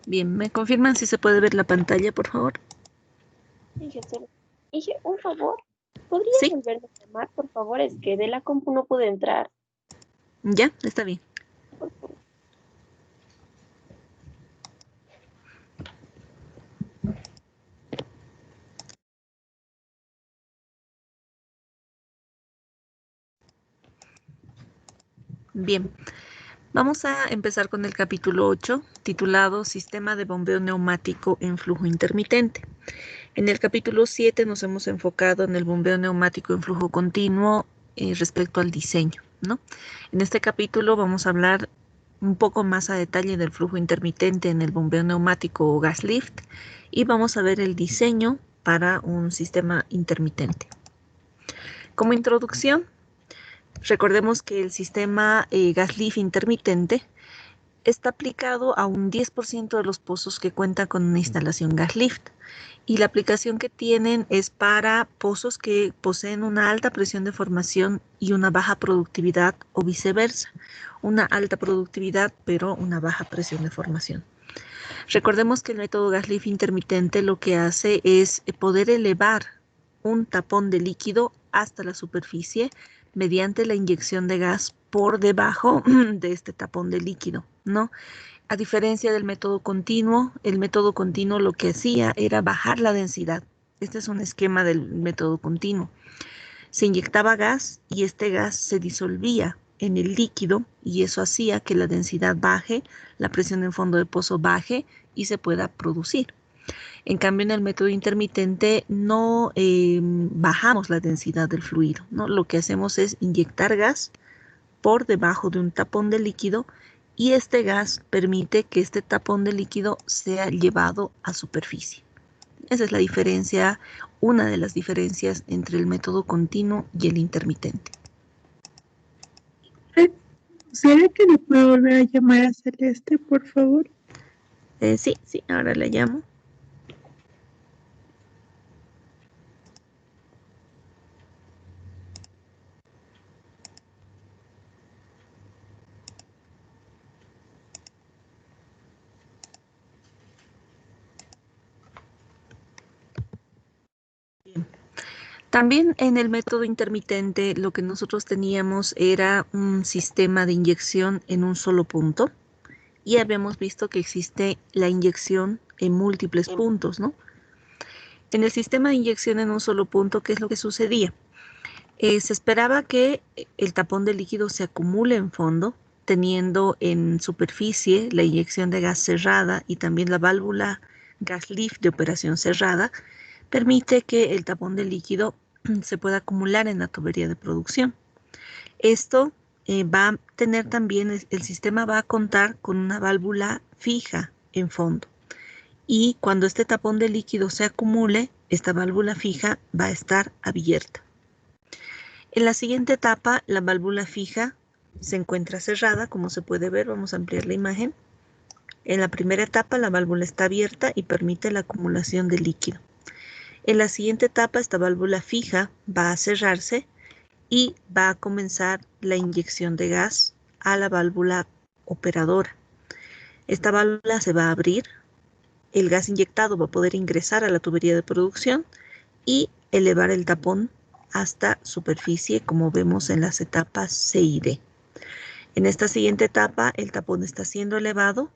Bien, ¿me confirman si se puede ver la pantalla, por favor? Dije, un favor, ¿podría Sí, volverme a llamar, por favor? Es que de la compu no pude entrar, ya, está bien. por favor. Bien, vamos a empezar con el capítulo 8, titulado Sistema de bombeo neumático en flujo intermitente. En el capítulo 7 nos hemos enfocado en el bombeo neumático en flujo continuo respecto al diseño, ¿no? En este capítulo vamos a hablar un poco más a detalle del flujo intermitente en el bombeo neumático o gas lift y vamos a ver el diseño para un sistema intermitente. Como introducción, recordemos que el sistema gas lift intermitente está aplicado a un 10% de los pozos que cuentan con una instalación gas lift. Y la aplicación que tienen es para pozos que poseen una alta presión de formación y una baja productividad o viceversa. Una alta productividad pero una baja presión de formación. Recordemos que el método gas lift intermitente lo que hace es poder elevar un tapón de líquido hasta la superficie mediante la inyección de gas por debajo de este tapón de líquido, ¿no? A diferencia del método continuo, el método continuo lo que hacía era bajar la densidad. Este es un esquema del método continuo. Se inyectaba gas y este gas se disolvía en el líquido y eso hacía que la densidad baje, la presión en fondo de pozo baje y se pueda producir. En cambio, en el método intermitente no bajamos la densidad del fluido, ¿no? Lo que hacemos es inyectar gas por debajo de un tapón de líquido y este gas permite que este tapón de líquido sea llevado a superficie. Esa es la diferencia, una de las diferencias entre el método continuo y el intermitente. ¿Será que le puedo volver a llamar a Celeste, por favor? Sí, ahora le llamo. Bien. También en el método intermitente lo que nosotros teníamos era un sistema de inyección en un solo punto y habíamos visto que existe la inyección en múltiples puntos, ¿no? En el sistema de inyección en un solo punto, ¿qué es lo que sucedía? Se esperaba que el tapón de líquido se acumule en fondo, teniendo en superficie la inyección de gas cerrada y también la válvula gas lift de operación cerrada, permite que el tapón de líquido se pueda acumular en la tubería de producción. Esto va a tener también, el sistema va a contar con una válvula fija en fondo. Y cuando este tapón de líquido se acumule, esta válvula fija va a estar abierta. En la siguiente etapa, la válvula fija se encuentra cerrada, como se puede ver, vamos a ampliar la imagen. En la primera etapa, la válvula está abierta y permite la acumulación de líquido. En la siguiente etapa, esta válvula fija va a cerrarse y va a comenzar la inyección de gas a la válvula operadora. Esta válvula se va a abrir, el gas inyectado va a poder ingresar a la tubería de producción y elevar el tapón hasta superficie, como vemos en las etapas C y D. En esta siguiente etapa, el tapón está siendo elevado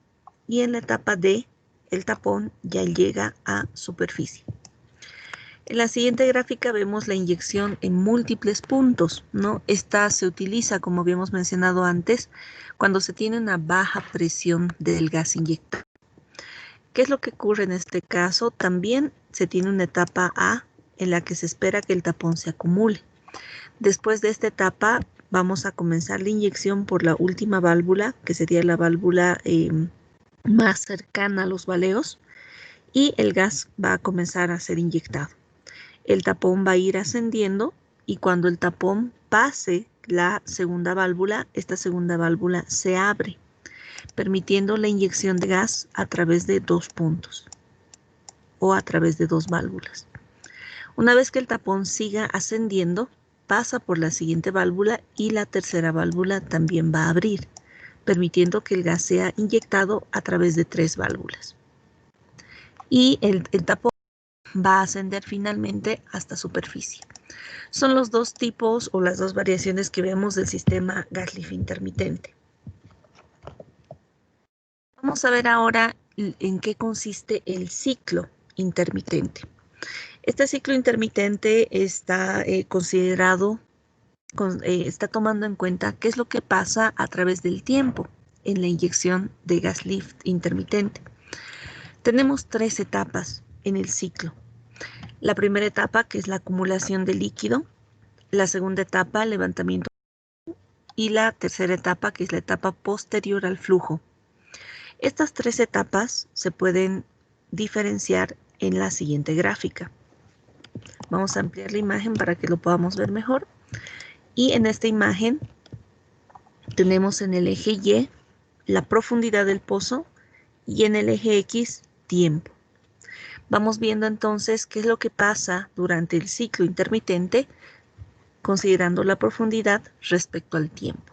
y en la etapa D, el tapón ya llega a superficie. En la siguiente gráfica vemos la inyección en múltiples puntos, ¿no? Esta se utiliza, como habíamos mencionado antes, cuando se tiene una baja presión del gas inyectado. ¿Qué es lo que ocurre en este caso? También se tiene una etapa A en la que se espera que el tapón se acumule. Después de esta etapa vamos a comenzar la inyección por la última válvula, que sería la válvula más cercana a los valeos, y el gas va a comenzar a ser inyectado. El tapón va a ir ascendiendo y cuando el tapón pase la segunda válvula, esta segunda válvula se abre, permitiendo la inyección de gas a través de dos puntos o a través de dos válvulas. Una vez que el tapón siga ascendiendo, pasa por la siguiente válvula y la tercera válvula también va a abrir, permitiendo que el gas sea inyectado a través de tres válvulas. y el tapón va a ascender finalmente hasta superficie. Son los dos tipos o las dos variaciones que vemos del sistema gas lift intermitente. Vamos a ver ahora en qué consiste el ciclo intermitente. Este ciclo intermitente está está tomando en cuenta qué es lo que pasa a través del tiempo en la inyección de gas lift intermitente. Tenemos 3 etapas en el ciclo. La primera etapa, que es la acumulación de líquido. La segunda etapa, levantamiento. Y la tercera etapa, que es la etapa posterior al flujo. Estas 3 etapas se pueden diferenciar en la siguiente gráfica. Vamos a ampliar la imagen para que lo podamos ver mejor. Y en esta imagen tenemos en el eje Y la profundidad del pozo y en el eje X tiempo. Vamos viendo entonces qué es lo que pasa durante el ciclo intermitente considerando la profundidad respecto al tiempo.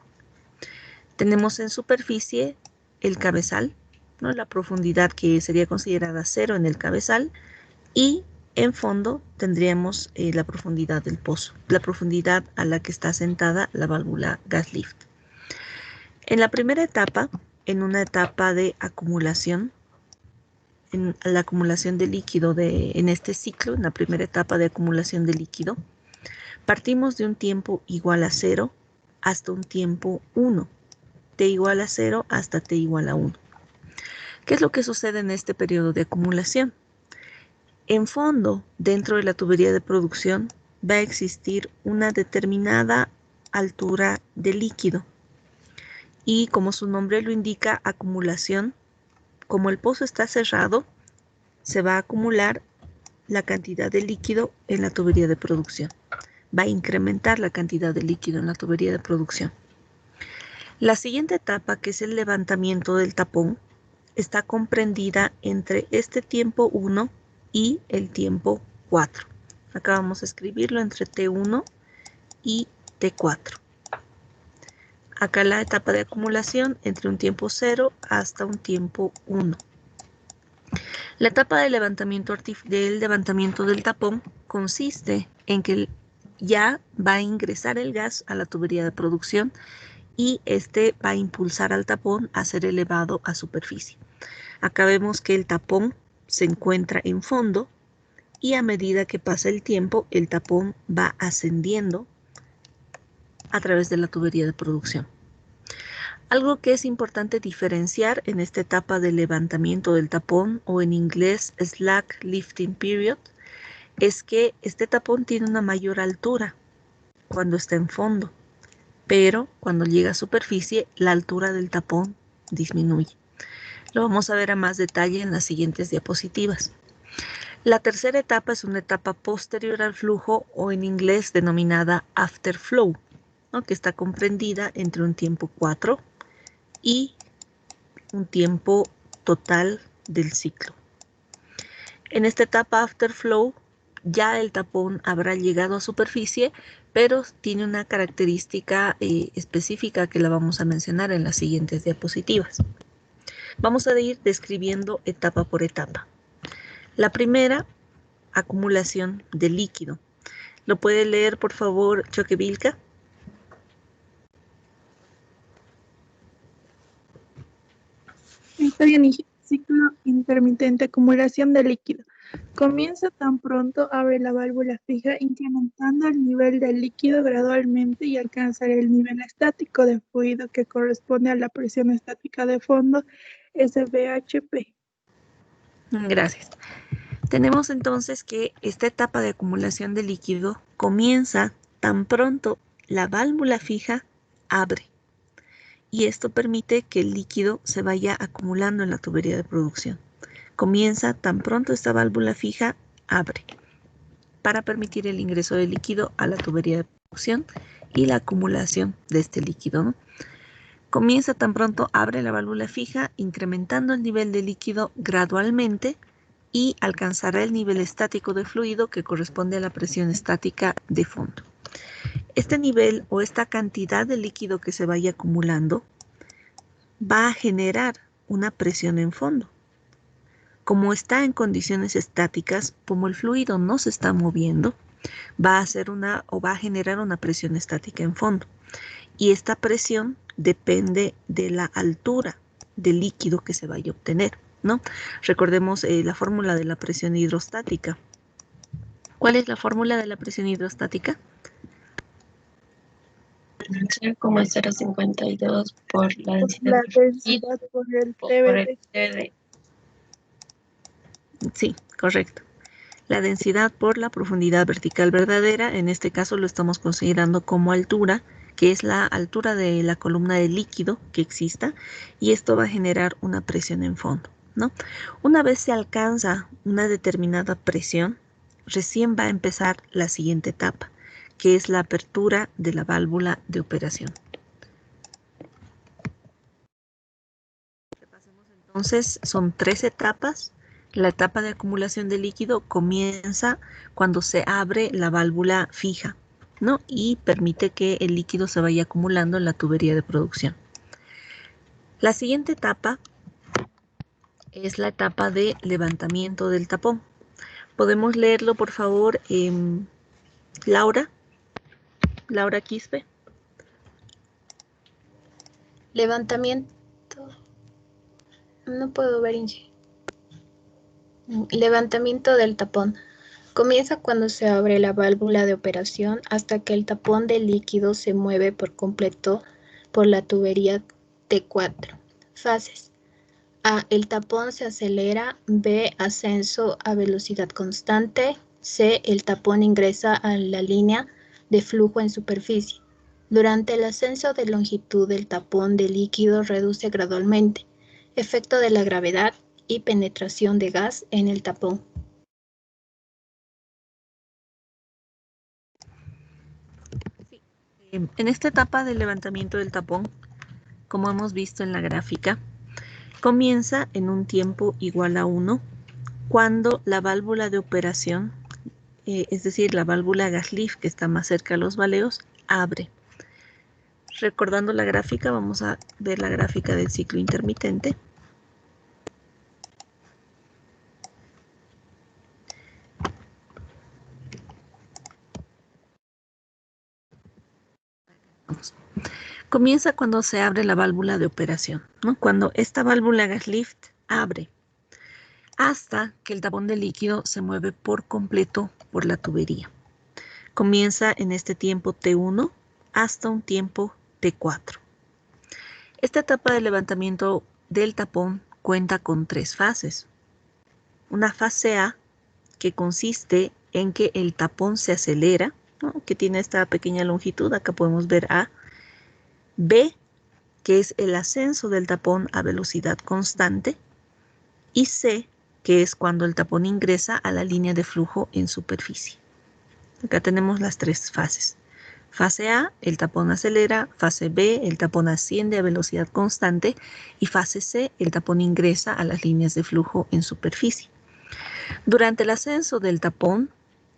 Tenemos en superficie el cabezal, ¿no? La profundidad que sería considerada 0 en el cabezal, y en fondo tendríamos la profundidad del pozo, la profundidad a la que está asentada la válvula gas lift. En la primera etapa, en una etapa de acumulación, en la acumulación de líquido en este ciclo, en la primera etapa de acumulación de líquido, partimos de un tiempo igual a 0 hasta un tiempo 1, t igual a 0 hasta t igual a 1. ¿Qué es lo que sucede en este periodo de acumulación? En fondo, dentro de la tubería de producción, va a existir una determinada altura de líquido. Y como su nombre lo indica, acumulación, como el pozo está cerrado, se va a acumular la cantidad de líquido en la tubería de producción. Va a incrementar la cantidad de líquido en la tubería de producción. La siguiente etapa, que es el levantamiento del tapón, está comprendida entre este tiempo 1 y el tiempo 4. Acá vamos a escribirlo entre T1 y T4. Acá la etapa de acumulación entre un tiempo 0 hasta un tiempo 1. La etapa de levantamiento del tapón consiste en que ya va a ingresar el gas a la tubería de producción y este va a impulsar al tapón a ser elevado a superficie. Acá vemos que el tapón se encuentra en fondo y a medida que pasa el tiempo, el tapón va ascendiendo a través de la tubería de producción. Algo que es importante diferenciar en esta etapa de levantamiento del tapón, o en inglés slack lifting period, es que este tapón tiene una mayor altura cuando está en fondo, pero cuando llega a superficie, la altura del tapón disminuye. Lo vamos a ver a más detalle en las siguientes diapositivas. La tercera etapa es una etapa posterior al flujo, o en inglés denominada after flow, ¿no? Que está comprendida entre un tiempo 4 y un tiempo total del ciclo. En esta etapa after flow ya el tapón habrá llegado a superficie, pero tiene una característica específica que la vamos a mencionar en las siguientes diapositivas. Vamos a ir describiendo etapa por etapa. La primera, acumulación de líquido. ¿Lo puede leer, por favor, Choquevilca? Está bien, ciclo intermitente, acumulación de líquido. Comienza tan pronto abre la válvula fija, incrementando el nivel del líquido gradualmente y alcanzar el nivel estático de fluido que corresponde a la presión estática de fondo, SBHP. Gracias. Tenemos entonces que esta etapa de acumulación de líquido comienza tan pronto la válvula fija abre. Y esto permite que el líquido se vaya acumulando en la tubería de producción. Comienza tan pronto esta válvula fija abre para permitir el ingreso de líquido a la tubería de producción y la acumulación de este líquido, ¿no? Comienza tan pronto abre la válvula fija, incrementando el nivel de líquido gradualmente y alcanzará el nivel estático de fluido que corresponde a la presión estática de fondo. Este nivel o esta cantidad de líquido que se vaya acumulando va a generar una presión en fondo. Como está en condiciones estáticas, como el fluido no se está moviendo, va a generar una presión estática en fondo. Y esta presión depende de la altura del líquido que se vaya a obtener, ¿no? Recordemos la fórmula de la presión hidrostática. ¿Cuál es la fórmula de la presión hidrostática? 0,052 por la densidad La del fluido densidad por el por el TBD. TD. Sí, correcto. La densidad por la profundidad vertical verdadera, en este caso lo estamos considerando como altura, que es la altura de la columna de líquido que exista, y esto va a generar una presión en fondo, ¿no? Una vez se alcanza una determinada presión, recién va a empezar la siguiente etapa, que es la apertura de la válvula de operación. Entonces, son 3 etapas. La etapa de acumulación de líquido comienza cuando se abre la válvula fija, ¿no? Y permite que el líquido se vaya acumulando en la tubería de producción. La siguiente etapa es la etapa de levantamiento del tapón. ¿Podemos leerlo, por favor, Laura? Laura Quispe. Levantamiento. No puedo ver, Inge. Levantamiento del tapón. Comienza cuando se abre la válvula de operación hasta que el tapón de líquido se mueve por completo por la tubería T4. Fases. A. El tapón se acelera. B. Ascenso a velocidad constante. C. El tapón ingresa a la línea de flujo en superficie. Durante el ascenso de longitud del tapón de líquido reduce gradualmente. Efecto de la gravedad y penetración de gas en el tapón. En esta etapa de levantamiento del tapón, como hemos visto en la gráfica, comienza en un tiempo igual a 1 cuando la válvula de operación, es decir, la válvula gas lift que está más cerca a los valeos, abre. Recordando la gráfica, vamos a ver la gráfica del ciclo intermitente. Comienza cuando se abre la válvula de operación, ¿no? Cuando esta válvula gas lift abre, hasta que el tapón de líquido se mueve por completo por la tubería. Comienza en este tiempo T1 hasta un tiempo T4. Esta etapa de levantamiento del tapón cuenta con 3 fases. Una fase A, que consiste en que el tapón se acelera, ¿no? Que tiene esta pequeña longitud, acá podemos ver A. B, que es el ascenso del tapón a velocidad constante. Y C, que es cuando el tapón ingresa a la línea de flujo en superficie. Acá tenemos las 3 fases. Fase A, el tapón acelera. Fase B, el tapón asciende a velocidad constante. Y fase C, el tapón ingresa a las líneas de flujo en superficie. Durante el ascenso del tapón,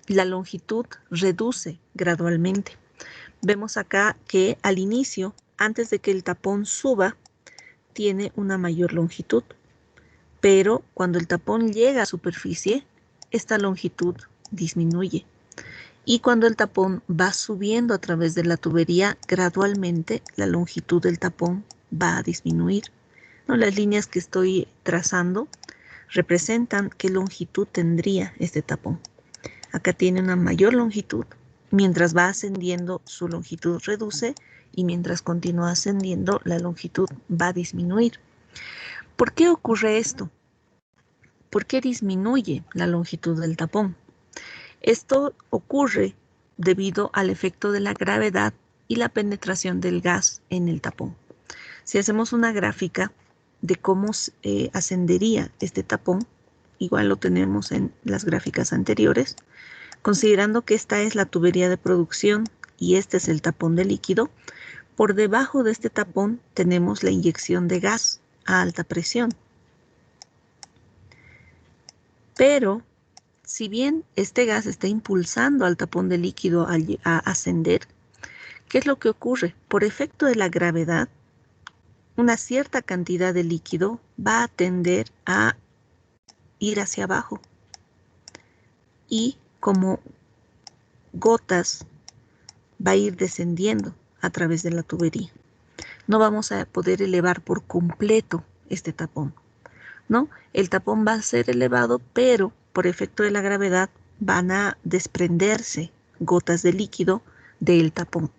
la longitud reduce gradualmente. Vemos acá que al inicio, antes de que el tapón suba, tiene una mayor longitud. Pero cuando el tapón llega a superficie, esta longitud disminuye. Y cuando el tapón va subiendo a través de la tubería, gradualmente la longitud del tapón va a disminuir, ¿no? Las líneas que estoy trazando representan qué longitud tendría este tapón. Acá tiene una mayor longitud. Mientras va ascendiendo, su longitud reduce, y mientras continúa ascendiendo, la longitud va a disminuir. ¿Por qué ocurre esto? ¿Por qué disminuye la longitud del tapón? Esto ocurre debido al efecto de la gravedad y la penetración del gas en el tapón. Si hacemos una gráfica de cómo ascendería este tapón, igual lo tenemos en las gráficas anteriores, considerando que esta es la tubería de producción y este es el tapón de líquido, por debajo de este tapón tenemos la inyección de gas a alta presión. Pero, si bien este gas está impulsando al tapón de líquido a ascender, ¿qué es lo que ocurre? Por efecto de la gravedad, una cierta cantidad de líquido va a tender a ir hacia abajo. Y como gotas va a ir descendiendo a través de la tubería. No vamos a poder elevar por completo este tapón, ¿no? El tapón va a ser elevado, pero por efecto de la gravedad van a desprenderse gotas de líquido del tapón.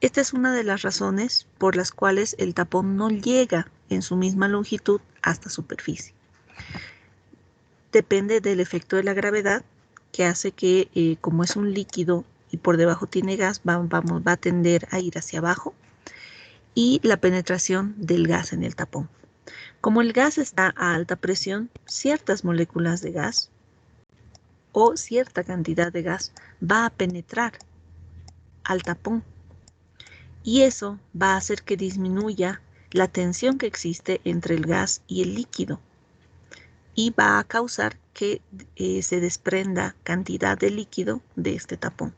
Esta es una de las razones por las cuales el tapón no llega en su misma longitud hasta superficie. Depende del efecto de la gravedad, que hace que, como es un líquido y por debajo tiene gas, va a tender a ir hacia abajo, y la penetración del gas en el tapón. Como el gas está a alta presión, ciertas moléculas de gas o cierta cantidad de gas va a penetrar al tapón, y eso va a hacer que disminuya la tensión que existe entre el gas y el líquido, y va a causar que se desprenda cantidad de líquido de este tapón.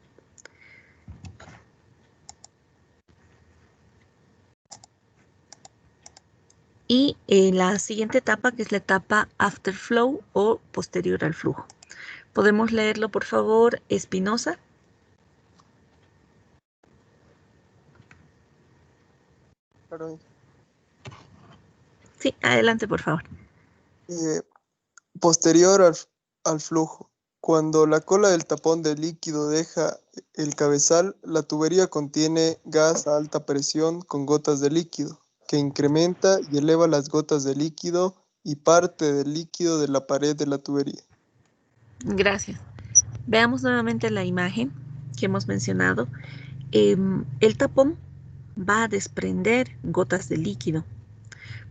Y la siguiente etapa, que es la etapa afterflow o posterior al flujo. ¿Podemos leerlo, por favor, Espinosa? Claro. Sí, adelante, por favor. Posterior al flujo. Cuando la cola del tapón de líquido deja el cabezal, la tubería contiene gas a alta presión con gotas de líquido, que incrementa y eleva las gotas de líquido y parte del líquido de la pared de la tubería. Gracias. Veamos nuevamente la imagen que hemos mencionado. El tapón va a desprender gotas de líquido.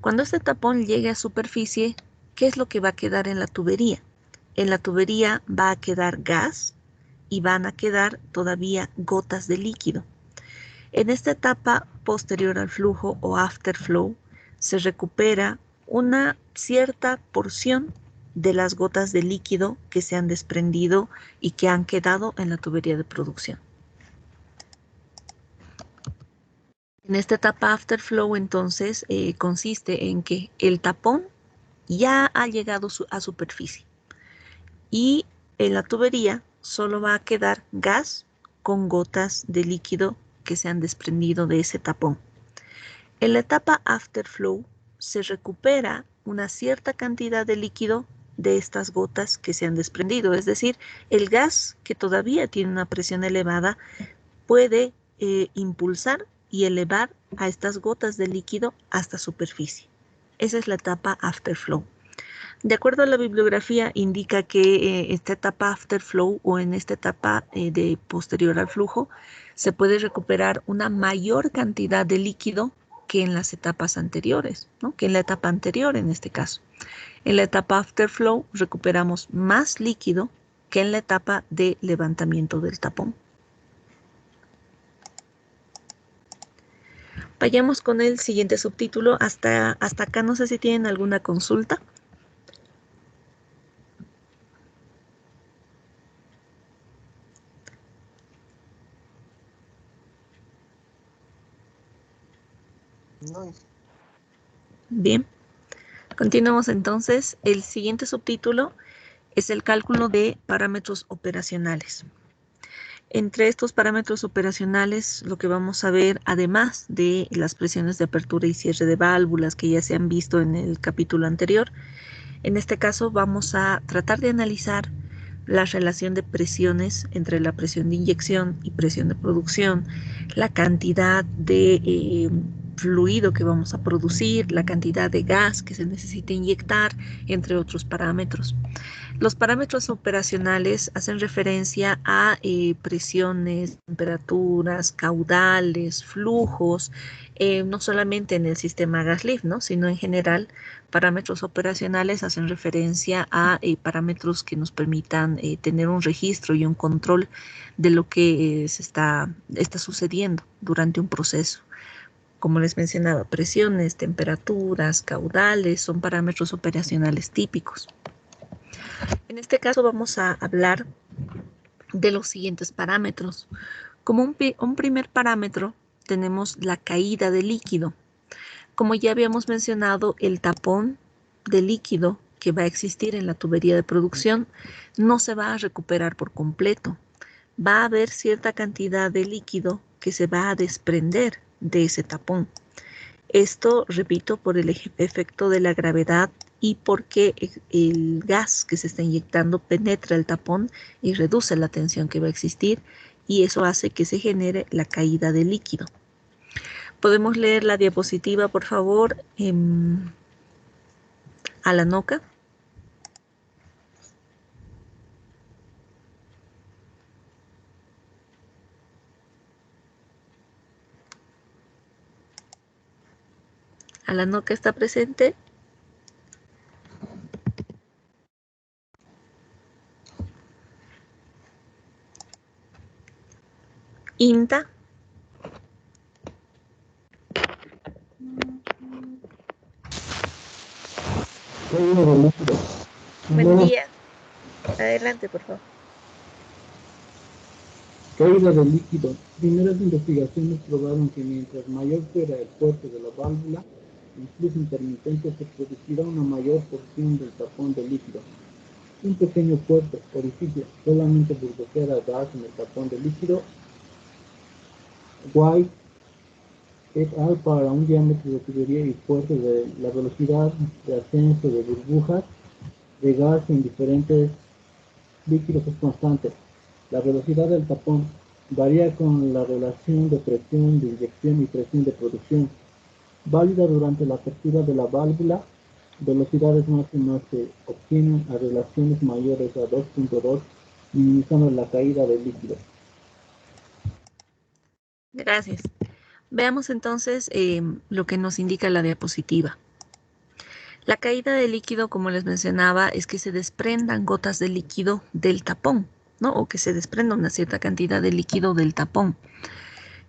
Cuando este tapón llegue a superficie, ¿qué es lo que va a quedar en la tubería? En la tubería va a quedar gas y van a quedar todavía gotas de líquido. En esta etapa posterior al flujo o afterflow se recupera una cierta porción de las gotas de líquido que se han desprendido y que han quedado en la tubería de producción. En esta etapa afterflow, entonces, consiste en que el tapón ya ha llegado a superficie y en la tubería solo va a quedar gas con gotas de líquido que se han desprendido de ese tapón. En la etapa afterflow se recupera una cierta cantidad de líquido de estas gotas que se han desprendido, es decir, el gas, que todavía tiene una presión elevada, puede impulsar y elevar a estas gotas de líquido hasta superficie. Esa es la etapa afterflow. De acuerdo a la bibliografía, indica que esta etapa afterflow o en esta etapa de posterior al flujo se puede recuperar una mayor cantidad de líquido que en las etapas anteriores, ¿no? Que en la etapa anterior en este caso. En la etapa afterflow recuperamos más líquido que en la etapa de levantamiento del tapón. Vayamos con el siguiente subtítulo. Hasta acá no sé si tienen alguna consulta. No. Bien, continuamos entonces. El siguiente subtítulo es el cálculo de parámetros operacionales. Entre estos parámetros operacionales, lo que vamos a ver, además de las presiones de apertura y cierre de válvulas que ya se han visto en el capítulo anterior, en este caso vamos a tratar de analizar la relación de presiones entre la presión de inyección y presión de producción, la cantidad de fluido que vamos a producir, la cantidad de gas que se necesita inyectar, entre otros parámetros. Los parámetros operacionales hacen referencia a presiones, temperaturas, caudales, flujos, no solamente en el sistema gas lift, ¿no? Sino en general. Parámetros operacionales hacen referencia a parámetros que nos permitan tener un registro y un control de lo que está sucediendo durante un proceso. Como les mencionaba, presiones, temperaturas, caudales son parámetros operacionales típicos. En este caso vamos a hablar de los siguientes parámetros. Como un primer parámetro tenemos la caída de líquido. Como ya habíamos mencionado, el tapón de líquido que va a existir en la tubería de producción no se va a recuperar por completo. Va a haber cierta cantidad de líquido que se va a desprender de ese tapón. Esto, repito, por el efecto de la gravedad y porque el gas que se está inyectando penetra el tapón y reduce la tensión que va a existir, y eso hace que se genere la caída de líquido. ¿Podemos leer la diapositiva, por favor, Alanoca? ¿Alanoca está presente? Inta. Buen día. Adelante, por favor. Caída del líquido. Primeras investigaciones probaron que mientras mayor fuera el puerto de la válvula, en flujo intermitente se producirá una mayor porción del tapón de líquido. Un pequeño puerto, orificio, solamente burbujeará gas en el tapón de líquido. White et al. Para un diámetro de tubería y puerto de la velocidad de ascenso de burbujas de gas en diferentes líquidos es constante. La velocidad del tapón varía con la relación de presión de inyección y presión de producción, válida durante la apertura de la válvula. Velocidades máximas se obtienen a relaciones mayores a 2.2, minimizando la caída del líquido. Gracias. Veamos entonces lo que nos indica la diapositiva. La caída de líquido, como les mencionaba, es que se desprendan gotas de líquido del tapón, ¿no? O que se desprenda una cierta cantidad de líquido del tapón.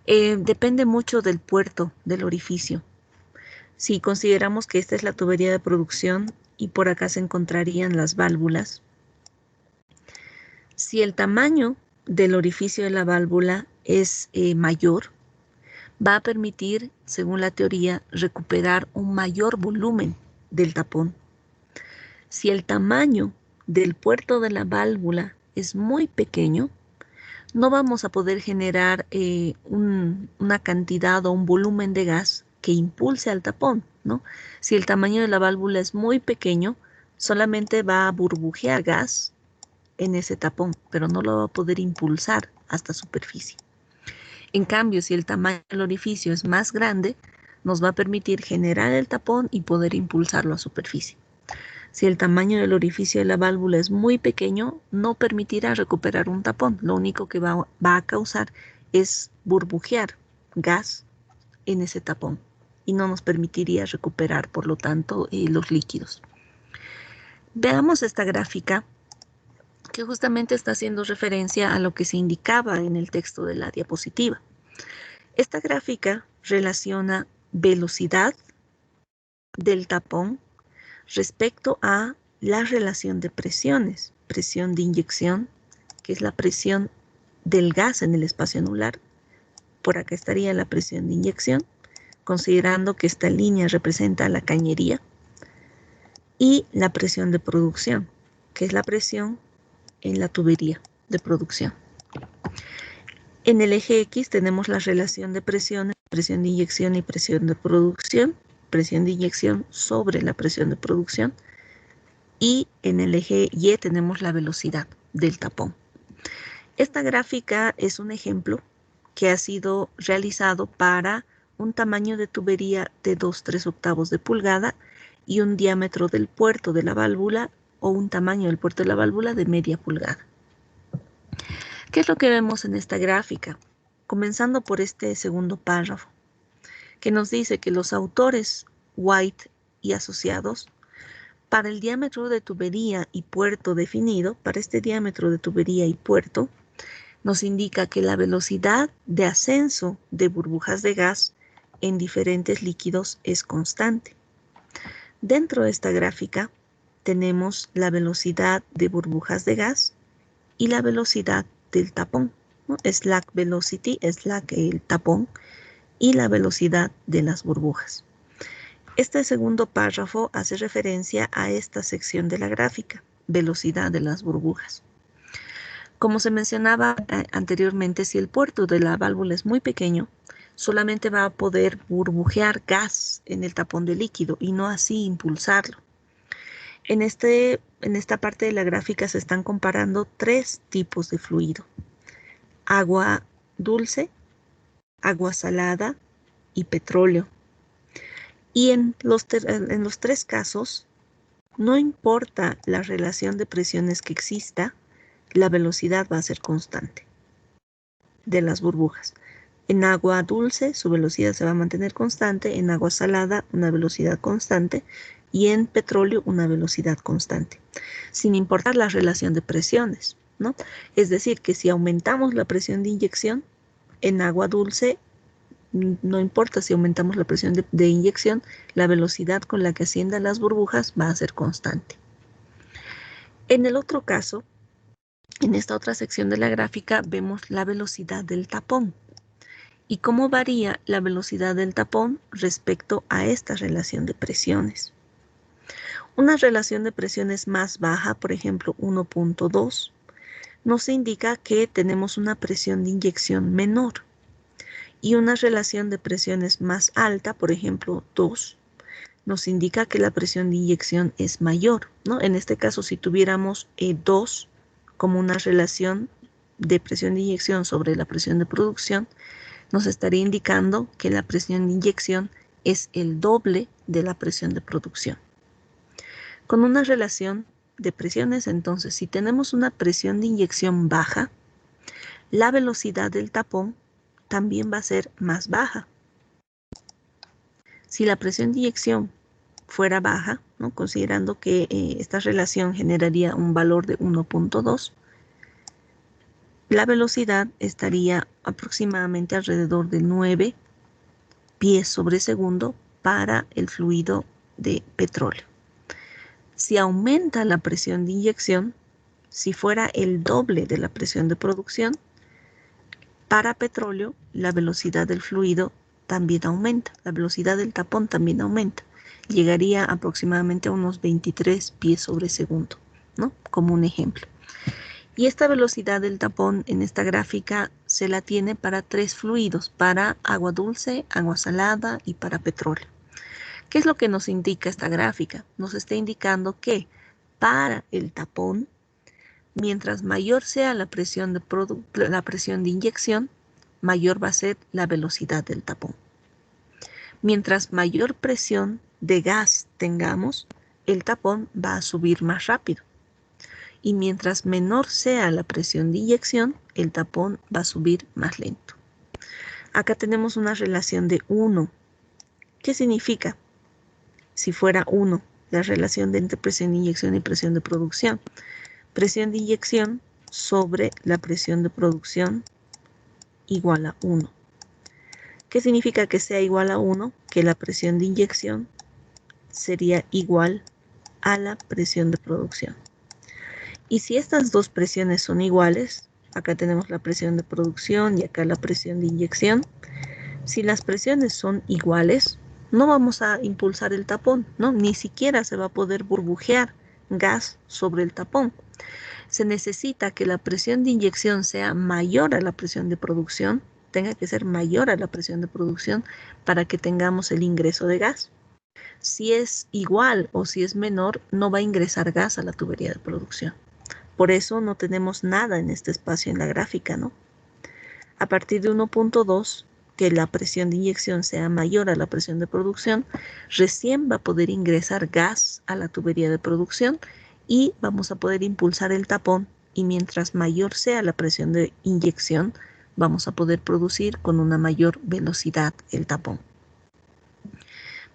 Depende mucho del puerto, del orificio. Si consideramos que esta es la tubería de producción y por acá se encontrarían las válvulas, si el tamaño del orificio de la válvula es mayor, va a permitir, según la teoría, recuperar un mayor volumen del tapón. Si el tamaño del puerto de la válvula es muy pequeño, no vamos a poder generar una cantidad o un volumen de gas que impulse al tapón, ¿no? Si el tamaño de la válvula es muy pequeño, solamente va a burbujear gas en ese tapón, pero no lo va a poder impulsar hasta superficie. En cambio, si el tamaño del orificio es más grande, nos va a permitir generar el tapón y poder impulsarlo a superficie. Si el tamaño del orificio de la válvula es muy pequeño, no permitirá recuperar un tapón. Lo único que va a causar es burbujear gas en ese tapón y no nos permitiría recuperar, por lo tanto, los líquidos. Veamos esta gráfica que justamente está haciendo referencia a lo que se indicaba en el texto de la diapositiva. Esta gráfica relaciona velocidad del tapón respecto a la relación de presiones, presión de inyección, que es la presión del gas en el espacio anular. Por acá estaría la presión de inyección, considerando que esta línea representa la cañería, y la presión de producción, que es la presión en la tubería de producción. En el eje X tenemos la relación de presiones, presión de inyección y presión de producción sobre la presión de producción, y en el eje Y tenemos la velocidad del tapón. Esta gráfica es un ejemplo que ha sido realizado para un tamaño de tubería de 2/3 de pulgada y un diámetro del puerto de la válvula o un tamaño del puerto de la válvula de media pulgada. ¿Qué es lo que vemos en esta gráfica? Comenzando por este segundo párrafo, que nos dice que los autores White y asociados, para el diámetro de tubería y puerto definido, para este diámetro de tubería y puerto, nos indica que la velocidad de ascenso de burbujas de gas en diferentes líquidos es constante. Dentro de esta gráfica tenemos la velocidad de burbujas de gas y la velocidad del tapón, ¿no? Slack velocity, slack el tapón, y la velocidad de las burbujas. Este segundo párrafo hace referencia a esta sección de la gráfica, velocidad de las burbujas. Como se mencionaba anteriormente, si el puerto de la válvula es muy pequeño, solamente va a poder burbujear gas en el tapón de líquido y no así impulsarlo. En esta parte de la gráfica se están comparando tres tipos de fluido: agua dulce, agua salada y petróleo. Y en los tres casos, no importa la relación de presiones que exista, la velocidad va a ser constante de las burbujas. En agua dulce su velocidad se va a mantener constante, en agua salada una velocidad constante y en petróleo una velocidad constante, sin importar la relación de presiones, ¿no? Es decir, que si aumentamos la presión de inyección en agua dulce, no importa si aumentamos la presión de inyección, la velocidad con la que asciendan las burbujas va a ser constante. En el otro caso, en esta otra sección de la gráfica, vemos la velocidad del tapón y cómo varía la velocidad del tapón respecto a esta relación de presiones. Una relación de presiones más baja, por ejemplo 1.2, nos indica que tenemos una presión de inyección menor. Y una relación de presiones más alta, por ejemplo 2, nos indica que la presión de inyección es mayor, ¿no? En este caso, si tuviéramos 2 como una relación de presión de inyección sobre la presión de producción, nos estaría indicando que la presión de inyección es el doble de la presión de producción. Con una relación de presiones, entonces, si tenemos una presión de inyección baja, la velocidad del tapón también va a ser más baja. Si la presión de inyección fuera baja, ¿no? Considerando que esta relación generaría un valor de 1.2, la velocidad estaría aproximadamente alrededor de 9 pies sobre segundo para el fluido de petróleo. Si aumenta la presión de inyección, si fuera el doble de la presión de producción, para petróleo la velocidad del fluido también aumenta, la velocidad del tapón también aumenta. Llegaría aproximadamente a unos 23 pies sobre segundo, ¿no? Como un ejemplo. Y esta velocidad del tapón en esta gráfica se la tiene para tres fluidos, para agua dulce, agua salada y para petróleo. ¿Qué es lo que nos indica esta gráfica? Nos está indicando que para el tapón, mientras mayor sea la presión de inyección, mayor va a ser la velocidad del tapón. Mientras mayor presión de gas tengamos, el tapón va a subir más rápido. Y mientras menor sea la presión de inyección, el tapón va a subir más lento. Acá tenemos una relación de 1. ¿Qué significa? Si fuera 1, la relación entre presión de inyección y presión de producción. Presión de inyección sobre la presión de producción igual a 1. ¿Qué significa que sea igual a 1? Que la presión de inyección sería igual a la presión de producción. Y si estas dos presiones son iguales, acá tenemos la presión de producción y acá la presión de inyección, si las presiones son iguales, no vamos a impulsar el tapón, ¿no? Ni siquiera se va a poder burbujear gas sobre el tapón. Se necesita que la presión de inyección sea mayor a la presión de producción, tenga que ser mayor a la presión de producción para que tengamos el ingreso de gas. Si es igual o si es menor, no va a ingresar gas a la tubería de producción. Por eso no tenemos nada en este espacio en la gráfica, ¿no? A partir de 1.2, que la presión de inyección sea mayor a la presión de producción, recién va a poder ingresar gas a la tubería de producción y vamos a poder impulsar el tapón, y mientras mayor sea la presión de inyección, vamos a poder producir con una mayor velocidad el tapón.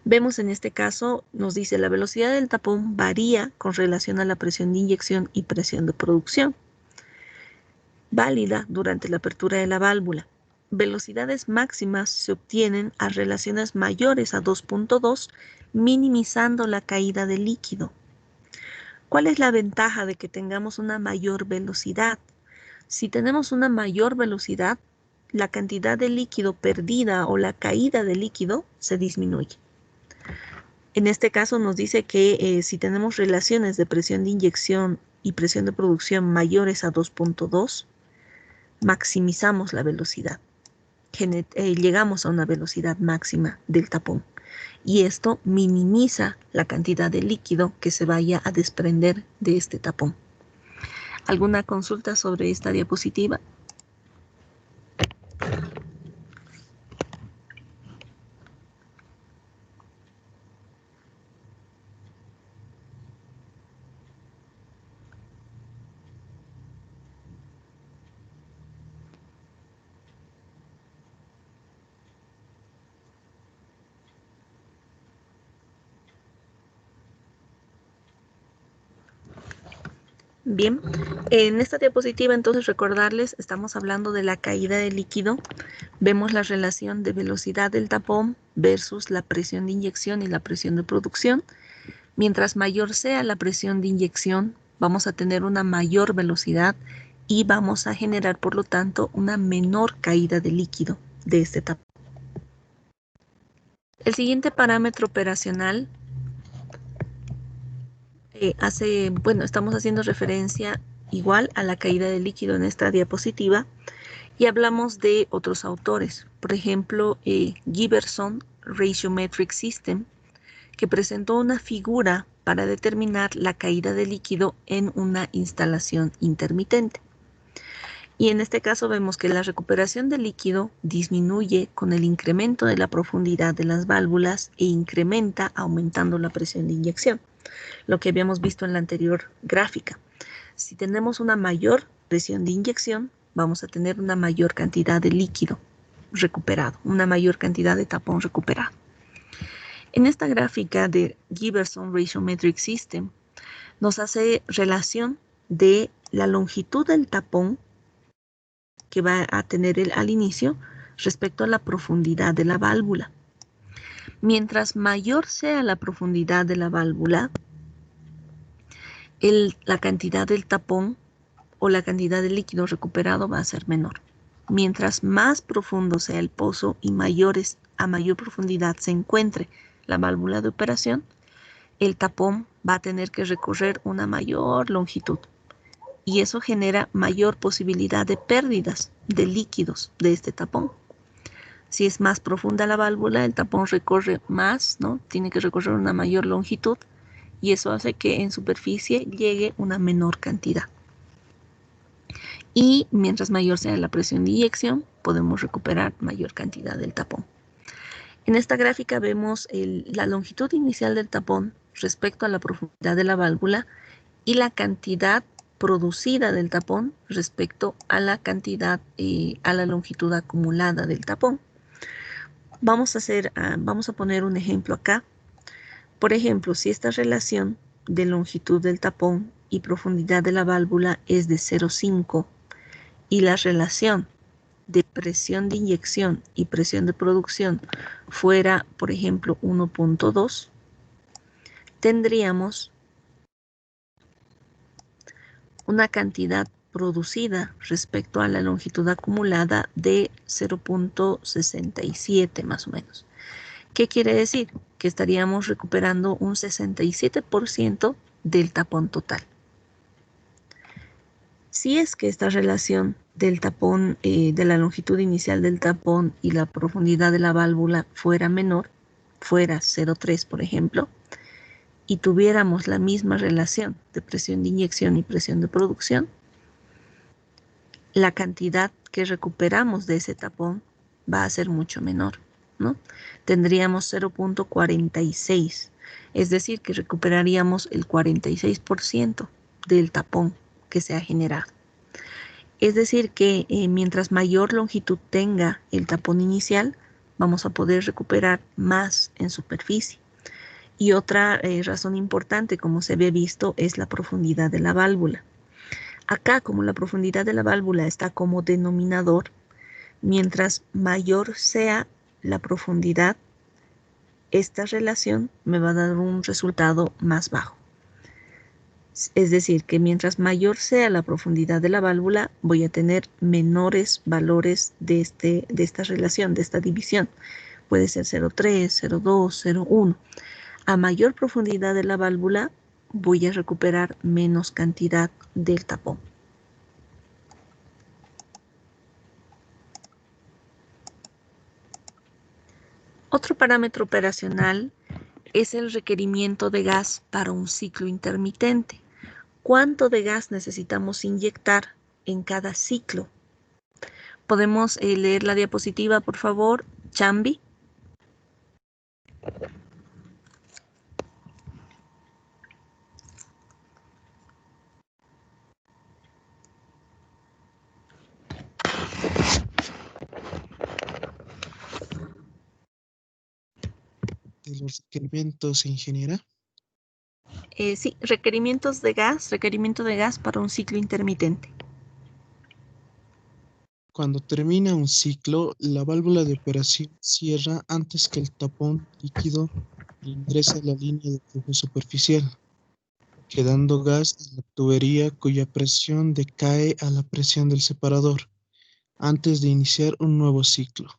Vemos en este caso, nos dice la velocidad del tapón varía con relación a la presión de inyección y presión de producción, válida durante la apertura de la válvula. Velocidades máximas se obtienen a relaciones mayores a 2.2, minimizando la caída del líquido. ¿Cuál es la ventaja de que tengamos una mayor velocidad? Si tenemos una mayor velocidad, la cantidad de líquido perdida o la caída de líquido se disminuye. En este caso nos dice que si tenemos relaciones de presión de inyección y presión de producción mayores a 2.2, maximizamos la velocidad. Llegamos a una velocidad máxima del tapón. Y esto minimiza la cantidad de líquido que se vaya a desprender de este tapón. ¿Alguna consulta sobre esta diapositiva? Bien, en esta diapositiva entonces recordarles, estamos hablando de la caída de líquido. Vemos la relación de velocidad del tapón versus la presión de inyección y la presión de producción. Mientras mayor sea la presión de inyección, vamos a tener una mayor velocidad y vamos a generar, por lo tanto, una menor caída de líquido de este tapón. El siguiente parámetro operacional estamos haciendo referencia igual a la caída de líquido en esta diapositiva y hablamos de otros autores, por ejemplo, Giberson Ratiometric System, que presentó una figura para determinar la caída de líquido en una instalación intermitente. Y en este caso vemos que la recuperación de líquido disminuye con el incremento de la profundidad de las válvulas e incrementa aumentando la presión de inyección, lo que habíamos visto en la anterior gráfica. Si tenemos una mayor presión de inyección, vamos a tener una mayor cantidad de líquido recuperado, una mayor cantidad de tapón recuperado. En esta gráfica de Giberson Ratiometric System nos hace relación de la longitud del tapón que va a tener al inicio respecto a la profundidad de la válvula. Mientras mayor sea la profundidad de la válvula, la cantidad del tapón o la cantidad de líquido recuperado va a ser menor. Mientras más profundo sea el pozo y a mayor profundidad se encuentre la válvula de operación, el tapón va a tener que recorrer una mayor longitud y eso genera mayor posibilidad de pérdidas de líquidos de este tapón. Si es más profunda la válvula, el tapón recorre más, ¿no? Tiene que recorrer una mayor longitud y eso hace que en superficie llegue una menor cantidad. Y mientras mayor sea la presión de inyección, podemos recuperar mayor cantidad del tapón. En esta gráfica vemos la longitud inicial del tapón respecto a la profundidad de la válvula y la cantidad producida del tapón respecto a la cantidad, a la longitud acumulada del tapón. Vamos a poner un ejemplo acá. Por ejemplo, si esta relación de longitud del tapón y profundidad de la válvula es de 0,5 y la relación de presión de inyección y presión de producción fuera, por ejemplo, 1.2, tendríamos una cantidad producida respecto a la longitud acumulada de 0.67 más o menos. ¿Qué quiere decir? Que estaríamos recuperando un 67% del tapón total. Si es que esta relación del tapón, de la longitud inicial del tapón y la profundidad de la válvula fuera menor, fuera 0,3 por ejemplo, y tuviéramos la misma relación de presión de inyección y presión de producción, la cantidad que recuperamos de ese tapón va a ser mucho menor, ¿no? Tendríamos 0.46, es decir, que recuperaríamos el 46% del tapón que se ha generado. Es decir, que mientras mayor longitud tenga el tapón inicial, vamos a poder recuperar más en superficie. Y otra razón importante, como se había visto, es la profundidad de la válvula. Acá, como la profundidad de la válvula está como denominador, mientras mayor sea la profundidad, esta relación me va a dar un resultado más bajo. Es decir, que mientras mayor sea la profundidad de la válvula, voy a tener menores valores de esta relación, de esta división. Puede ser 0,3, 0,2, 0,1. a mayor profundidad de la válvula, voy a recuperar menos cantidad del tapón. Otro parámetro operacional es el requerimiento de gas para un ciclo intermitente. ¿Cuánto de gas necesitamos inyectar en cada ciclo? ¿Podemos leer la diapositiva, por favor, Chambi? De los requerimientos, ingeniera. Sí, requerimiento de gas para un ciclo intermitente. Cuando termina un ciclo, la válvula de operación cierra antes que el tapón líquido ingrese a la línea de flujo superficial, quedando gas en la tubería cuya presión decae a la presión del separador antes de iniciar un nuevo ciclo.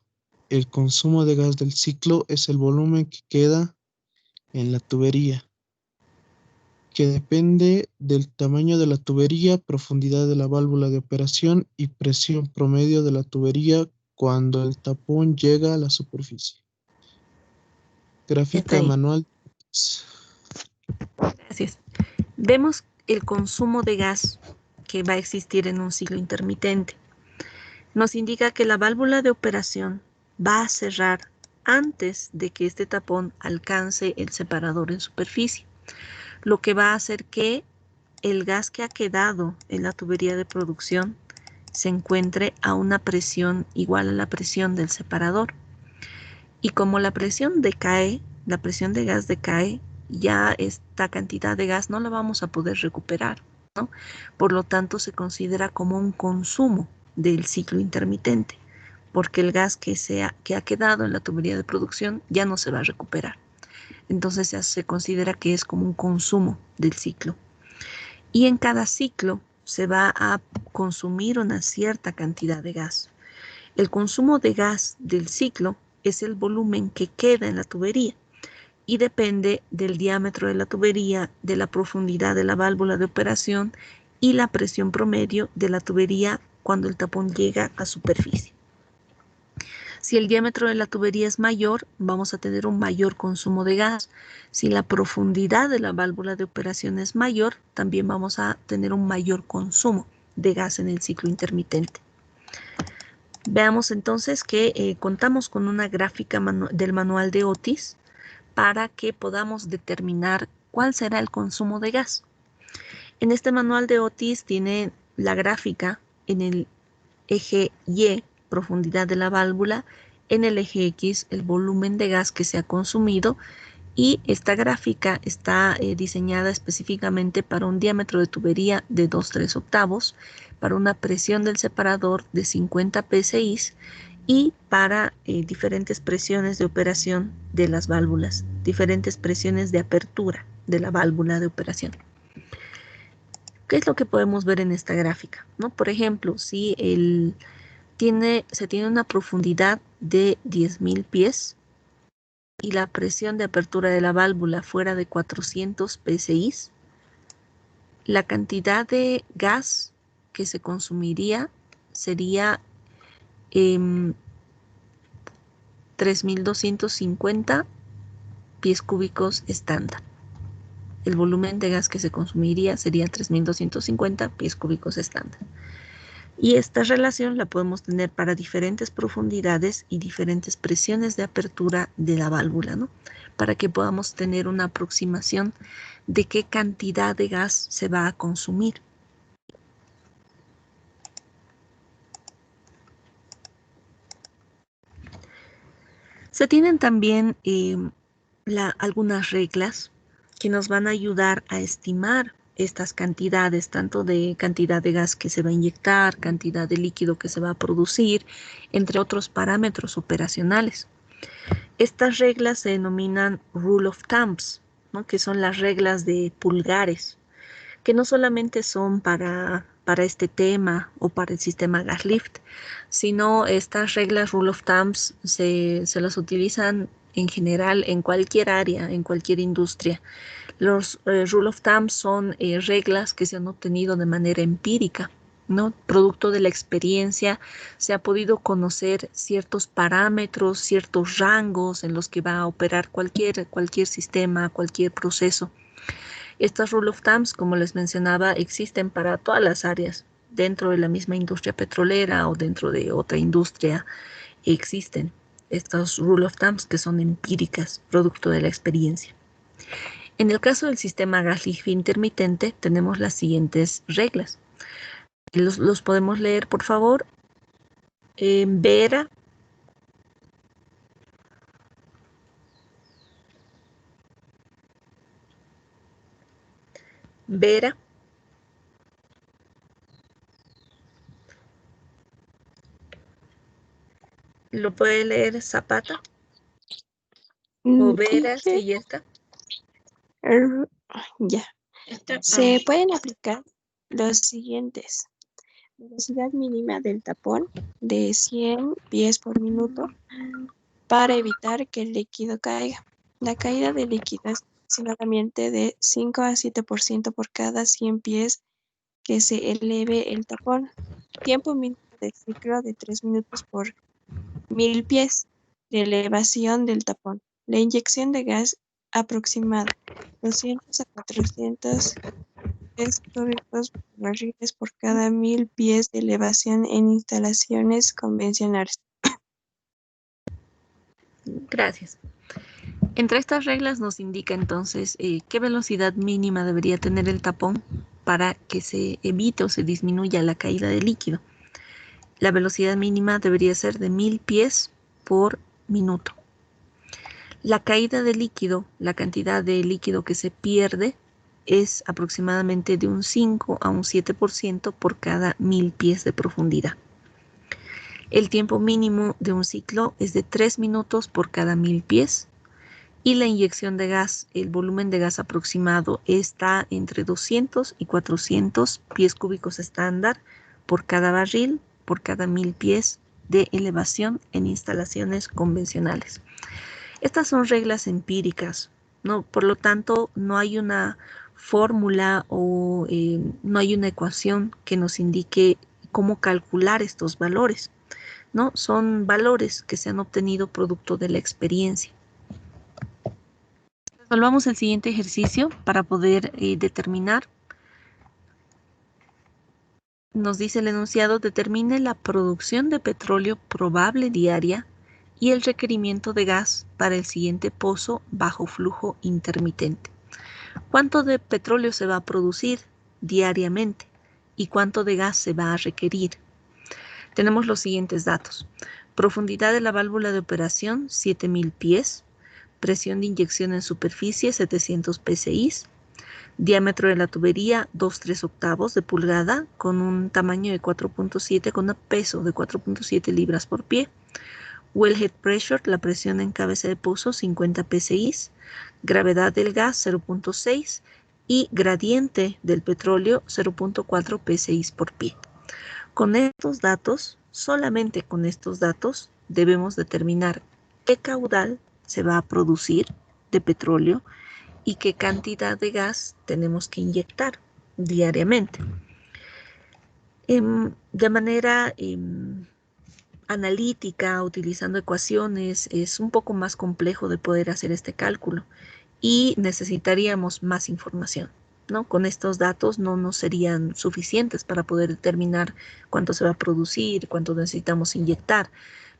El consumo de gas del ciclo es el volumen que queda en la tubería, que depende del tamaño de la tubería, profundidad de la válvula de operación y presión promedio de la tubería cuando el tapón llega a la superficie. Gráfica manual. Gracias. Vemos el consumo de gas que va a existir en un ciclo intermitente. Nos indica que la válvula de operación va a cerrar antes de que este tapón alcance el separador en superficie, lo que va a hacer que el gas que ha quedado en la tubería de producción se encuentre a una presión igual a la presión del separador. Y como la presión decae, la presión de gas decae, ya esta cantidad de gas no la vamos a poder recuperar, ¿no? Por lo tanto, se considera como un consumo del ciclo intermitente, porque el gas que ha quedado en la tubería de producción ya no se va a recuperar. Entonces se considera que es como un consumo del ciclo. Y en cada ciclo se va a consumir una cierta cantidad de gas. El consumo de gas del ciclo es el volumen que queda en la tubería y depende del diámetro de la tubería, de la profundidad de la válvula de operación y la presión promedio de la tubería cuando el tapón llega a superficie. Si el diámetro de la tubería es mayor, vamos a tener un mayor consumo de gas. Si la profundidad de la válvula de operación es mayor, también vamos a tener un mayor consumo de gas en el ciclo intermitente. Veamos entonces que contamos con una gráfica del manual de Otis para que podamos determinar cuál será el consumo de gas. En este manual de Otis tiene la gráfica en el eje Y, profundidad de la válvula, en el eje X, el volumen de gas que se ha consumido, y esta gráfica está diseñada específicamente para un diámetro de tubería de 2/3 octavos, para una presión del separador de 50 psi y para diferentes presiones de operación de las válvulas, diferentes presiones de apertura de la válvula de operación. ¿Qué es lo que podemos ver en esta gráfica? ¿No? Por ejemplo, si se tiene una profundidad de 10.000 pies y la presión de apertura de la válvula fuera de 400 psi, la cantidad de gas que se consumiría sería 3.250 pies cúbicos estándar. El volumen de gas que se consumiría sería 3.250 pies cúbicos estándar. Y esta relación la podemos tener para diferentes profundidades y diferentes presiones de apertura de la válvula, ¿no? Para que podamos tener una aproximación de qué cantidad de gas se va a consumir. Se tienen también algunas reglas que nos van a ayudar a estimar estas cantidades, tanto de cantidad de gas que se va a inyectar, cantidad de líquido que se va a producir, entre otros parámetros operacionales. Estas reglas se denominan rule of thumbs, ¿no? Que son las reglas de pulgares, que no solamente son para este tema o para el sistema gas lift, sino estas reglas rule of thumbs se las utilizan en general en cualquier área, en cualquier industria. Los rule of thumb son reglas que se han obtenido de manera empírica, ¿no? Producto de la experiencia se ha podido conocer ciertos parámetros, ciertos rangos en los que va a operar cualquier sistema, cualquier proceso. Estas rule of thumbs, como les mencionaba, existen para todas las áreas. Dentro de la misma industria petrolera o dentro de otra industria existen estas rule of thumbs que son empíricas, producto de la experiencia. En el caso del sistema gas líquido intermitente tenemos las siguientes reglas. Los podemos leer, por favor. Vera. Vera. ¿Lo puede leer Zapata? ¿O Vera, si ya está? Ya. Se pueden aplicar los siguientes. Velocidad mínima del tapón de 100 pies por minuto para evitar que el líquido caiga. La caída del líquido es aproximadamente de 5 a 7% por cada 100 pies que se eleve el tapón. Tiempo mínimo de ciclo de 3 minutos por 1000 pies de elevación del tapón. La inyección de gas aproximada 200 a 400 pies cúbicos por barriles por cada 1000 pies de elevación en instalaciones convencionales. Gracias. Entre estas reglas nos indica entonces qué velocidad mínima debería tener el tapón para que se evite o se disminuya la caída de líquido. La velocidad mínima debería ser de 1000 pies por minuto. La caída de líquido, la cantidad de líquido que se pierde, es aproximadamente de un 5 a un 7% por cada 1000 pies de profundidad. El tiempo mínimo de un ciclo es de 3 minutos por cada 1000 pies y la inyección de gas, el volumen de gas aproximado está entre 200 y 400 pies cúbicos estándar por cada barril por cada 1000 pies de elevación en instalaciones convencionales. Estas son reglas empíricas, ¿no? Por lo tanto, no hay una fórmula o no hay una ecuación que nos indique cómo calcular estos valores, ¿no? Son valores que se han obtenido producto de la experiencia. Resolvamos el siguiente ejercicio para poder determinar. Nos dice el enunciado, determine la producción de petróleo probable diaria y el requerimiento de gas para el siguiente pozo bajo flujo intermitente. ¿Cuánto de petróleo se va a producir diariamente y cuánto de gas se va a requerir? Tenemos los siguientes datos. Profundidad de la válvula de operación, 7000 pies. Presión de inyección en superficie, 700 psi. Diámetro de la tubería, 2/3 octavos de pulgada, con un tamaño de 4.7, con un peso de 4.7 libras por pie. Wellhead pressure, la presión en cabeza de pozo, 50 psi. Gravedad del gas, 0.6. Y gradiente del petróleo, 0.4 psi por pie. Con estos datos, solamente con estos datos, debemos determinar qué caudal se va a producir de petróleo y qué cantidad de gas tenemos que inyectar diariamente. De manera analítica, utilizando ecuaciones, es un poco más complejo de poder hacer este cálculo y necesitaríamos más información, ¿no? Con estos datos no nos serían suficientes para poder determinar cuánto se va a producir, cuánto necesitamos inyectar,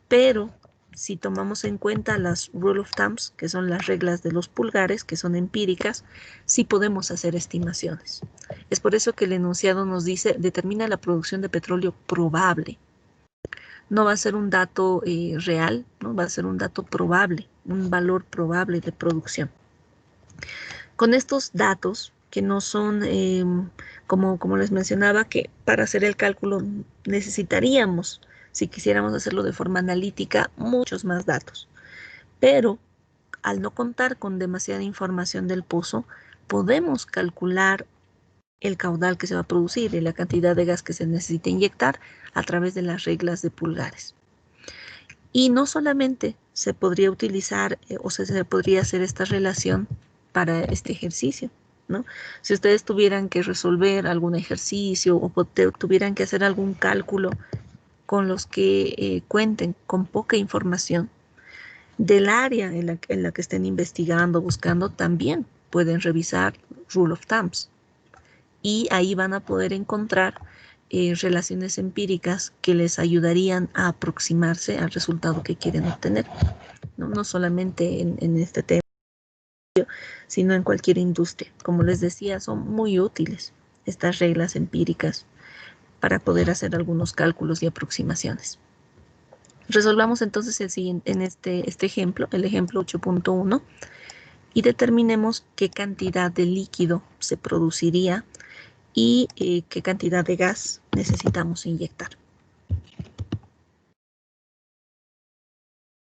pero si tomamos en cuenta las rule of thumbs, que son las reglas de los pulgares, que son empíricas, sí podemos hacer estimaciones. Es por eso que el enunciado nos dice, determina la producción de petróleo probable. No va a ser un dato real, ¿no? Va a ser un dato probable, un valor probable de producción. Con estos datos, que no son, como les mencionaba, que para hacer el cálculo necesitaríamos, si quisiéramos hacerlo de forma analítica, muchos más datos. Pero al no contar con demasiada información del pozo, podemos calcular el caudal que se va a producir y la cantidad de gas que se necesita inyectar a través de las reglas de pulgares. Y no solamente se podría utilizar o se podría hacer esta relación para este ejercicio, ¿no? Si ustedes tuvieran que resolver algún ejercicio o tuvieran que hacer algún cálculo con los que cuenten con poca información del área en la que estén investigando, buscando, también pueden revisar Rule of Thumbs. Y ahí van a poder encontrar relaciones empíricas que les ayudarían a aproximarse al resultado que quieren obtener. No solamente en este tema, sino en cualquier industria. Como les decía, son muy útiles estas reglas empíricas para poder hacer algunos cálculos y aproximaciones. Resolvamos entonces en este ejemplo, el ejemplo 8.1, y determinemos qué cantidad de líquido se produciría y qué cantidad de gas necesitamos inyectar.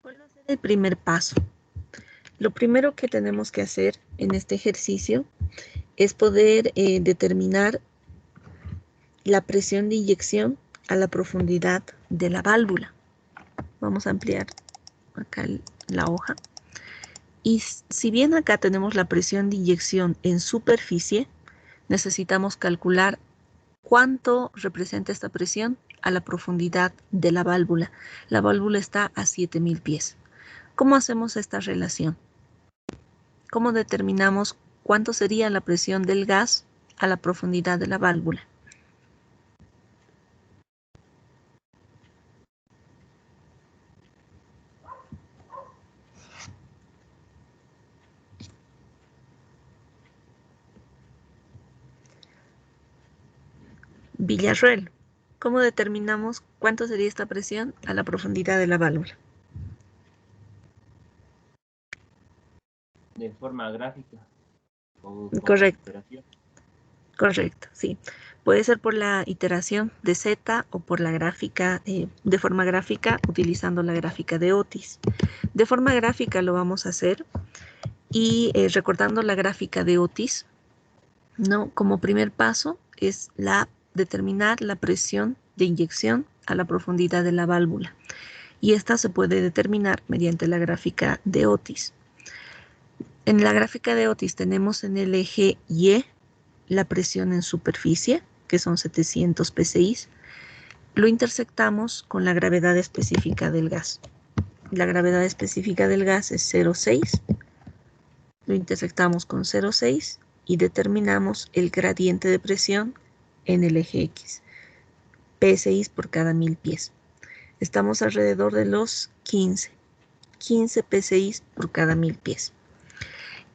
¿Cuál va a ser el primer paso? Lo primero que tenemos que hacer en este ejercicio es poder determinar la presión de inyección a la profundidad de la válvula. Vamos a ampliar acá la hoja. Y si bien acá tenemos la presión de inyección en superficie, necesitamos calcular cuánto representa esta presión a la profundidad de la válvula. La válvula está a 7000 pies. ¿Cómo hacemos esta relación? ¿Cómo determinamos cuánto sería la presión del gas a la profundidad de la válvula? Villarroel, ¿cómo determinamos cuánto sería esta presión a la profundidad de la válvula? De forma gráfica. Correcto. Correcto, sí. Puede ser por la iteración de Z o por la gráfica, de forma gráfica, utilizando la gráfica de Otis. De forma gráfica lo vamos a hacer y recordando la gráfica de Otis, ¿no? Como primer paso es determinar la presión de inyección a la profundidad de la válvula. Y esta se puede determinar mediante la gráfica de Otis. En la gráfica de Otis tenemos en el eje Y la presión en superficie, que son 700 psi. Lo intersectamos con la gravedad específica del gas. La gravedad específica del gas es 0,6. Lo intersectamos con 0,6 y determinamos el gradiente de presión en el eje X. PSI por cada 1000 pies. Estamos alrededor de los 15 PSI por cada 1000 pies.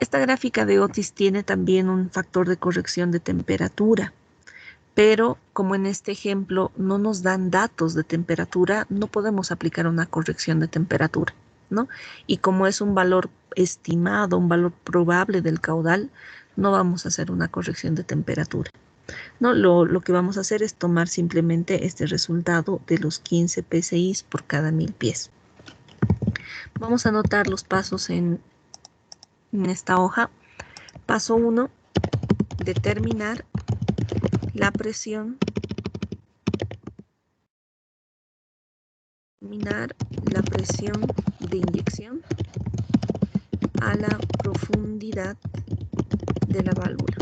Esta gráfica de Otis tiene también un factor de corrección de temperatura, pero como en este ejemplo no nos dan datos de temperatura, no podemos aplicar una corrección de temperatura, ¿no? Y como es un valor estimado, un valor probable del caudal, no vamos a hacer una corrección de temperatura, ¿no? Lo que vamos a hacer es tomar simplemente este resultado de los 15 PSI por cada 1000 pies. Vamos a anotar los pasos en esta hoja. Paso 1, determinar la presión, de inyección a la profundidad de la válvula.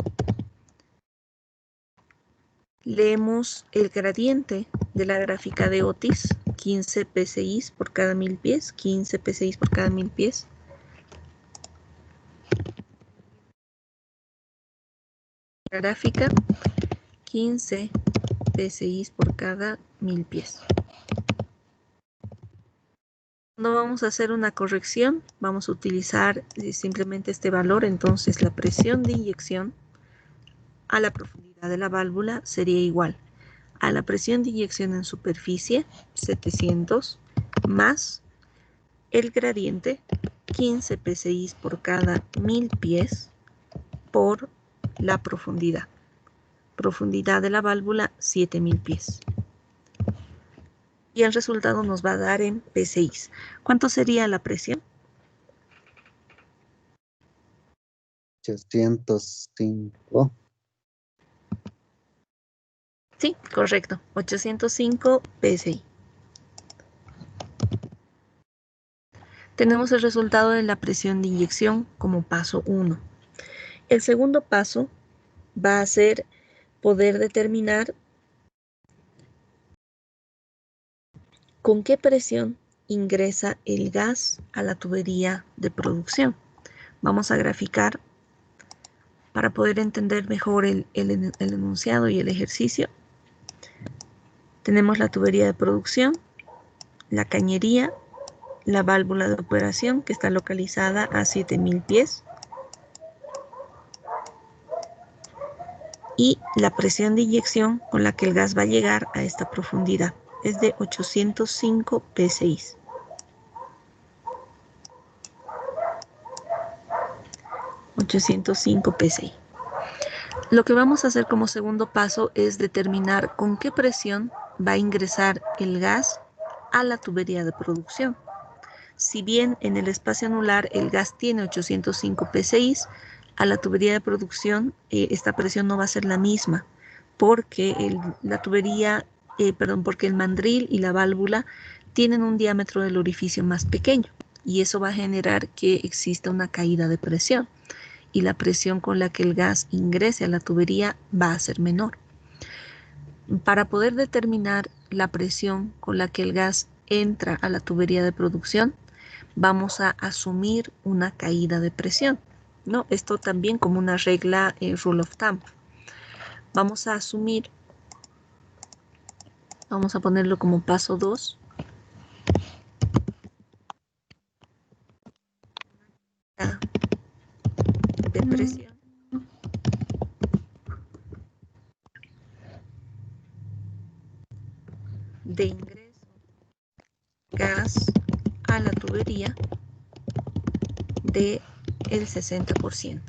Leemos el gradiente de la gráfica de Otis, 15 PSI por cada 1000 pies, 15 PSI por cada 1000 pies. Gráfica, 15 PSI por cada 1000 pies. No vamos a hacer una corrección, vamos a utilizar simplemente este valor, entonces la presión de inyección a la profundidad de la válvula sería igual a la presión de inyección en superficie, 700, más el gradiente, 15 PSI por cada 1000 pies por la profundidad. Profundidad de la válvula, 7000 pies. Y el resultado nos va a dar en PSI. ¿Cuánto sería la presión? 805. Sí, correcto. 805 PSI. Tenemos el resultado de la presión de inyección como paso 1. El segundo paso va a ser poder determinar con qué presión ingresa el gas a la tubería de producción. Vamos a graficar para poder entender mejor el enunciado y el ejercicio. Tenemos la tubería de producción, la cañería, la válvula de operación que está localizada a 7000 pies y la presión de inyección con la que el gas va a llegar a esta profundidad es de 805 psi. Lo que vamos a hacer como segundo paso es determinar con qué presión va a ingresar el gas a la tubería de producción. Si bien en el espacio anular el gas tiene 805 psi, a la tubería de producción esta presión no va a ser la misma porque porque el mandril y la válvula tienen un diámetro del orificio más pequeño y eso va a generar que exista una caída de presión y la presión con la que el gas ingrese a la tubería va a ser menor. Para poder determinar la presión con la que el gas entra a la tubería de producción, vamos a asumir una caída de presión, ¿no? Esto también como una regla rule of thumb. Vamos a asumir, vamos a ponerlo como paso 2. De presión. De ingreso gas a la tubería de el 60%.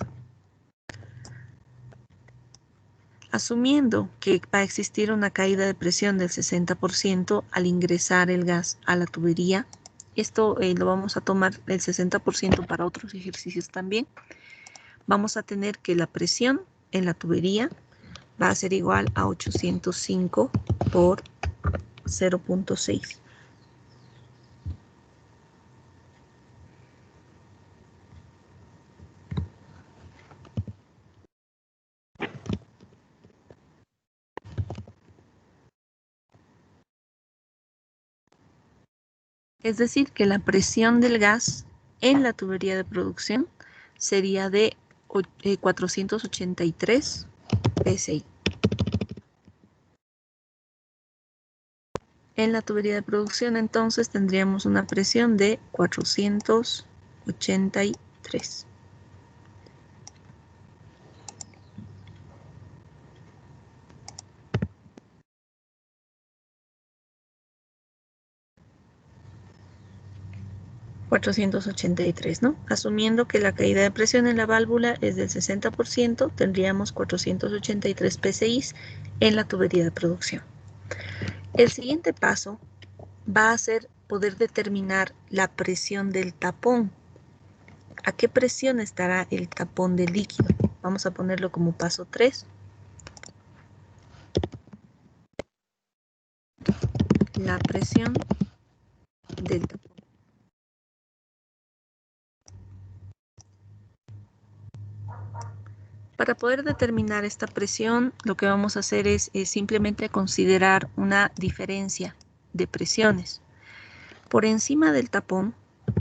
Asumiendo que va a existir una caída de presión del 60% al ingresar el gas a la tubería, esto lo vamos a tomar el 60% para otros ejercicios también, vamos a tener que la presión en la tubería va a ser igual a 805 por 0.6. Es decir, que la presión del gas en la tubería de producción sería de 483 psi. En la tubería de producción entonces tendríamos una presión de 483. ¿No? Asumiendo que la caída de presión en la válvula es del 60%, tendríamos 483 psi en la tubería de producción. El siguiente paso va a ser poder determinar la presión del tapón. ¿A qué presión estará el tapón de líquido? Vamos a ponerlo como paso 3. La presión del tapón. Para poder determinar esta presión, lo que vamos a hacer es simplemente considerar una diferencia de presiones. Por encima del tapón,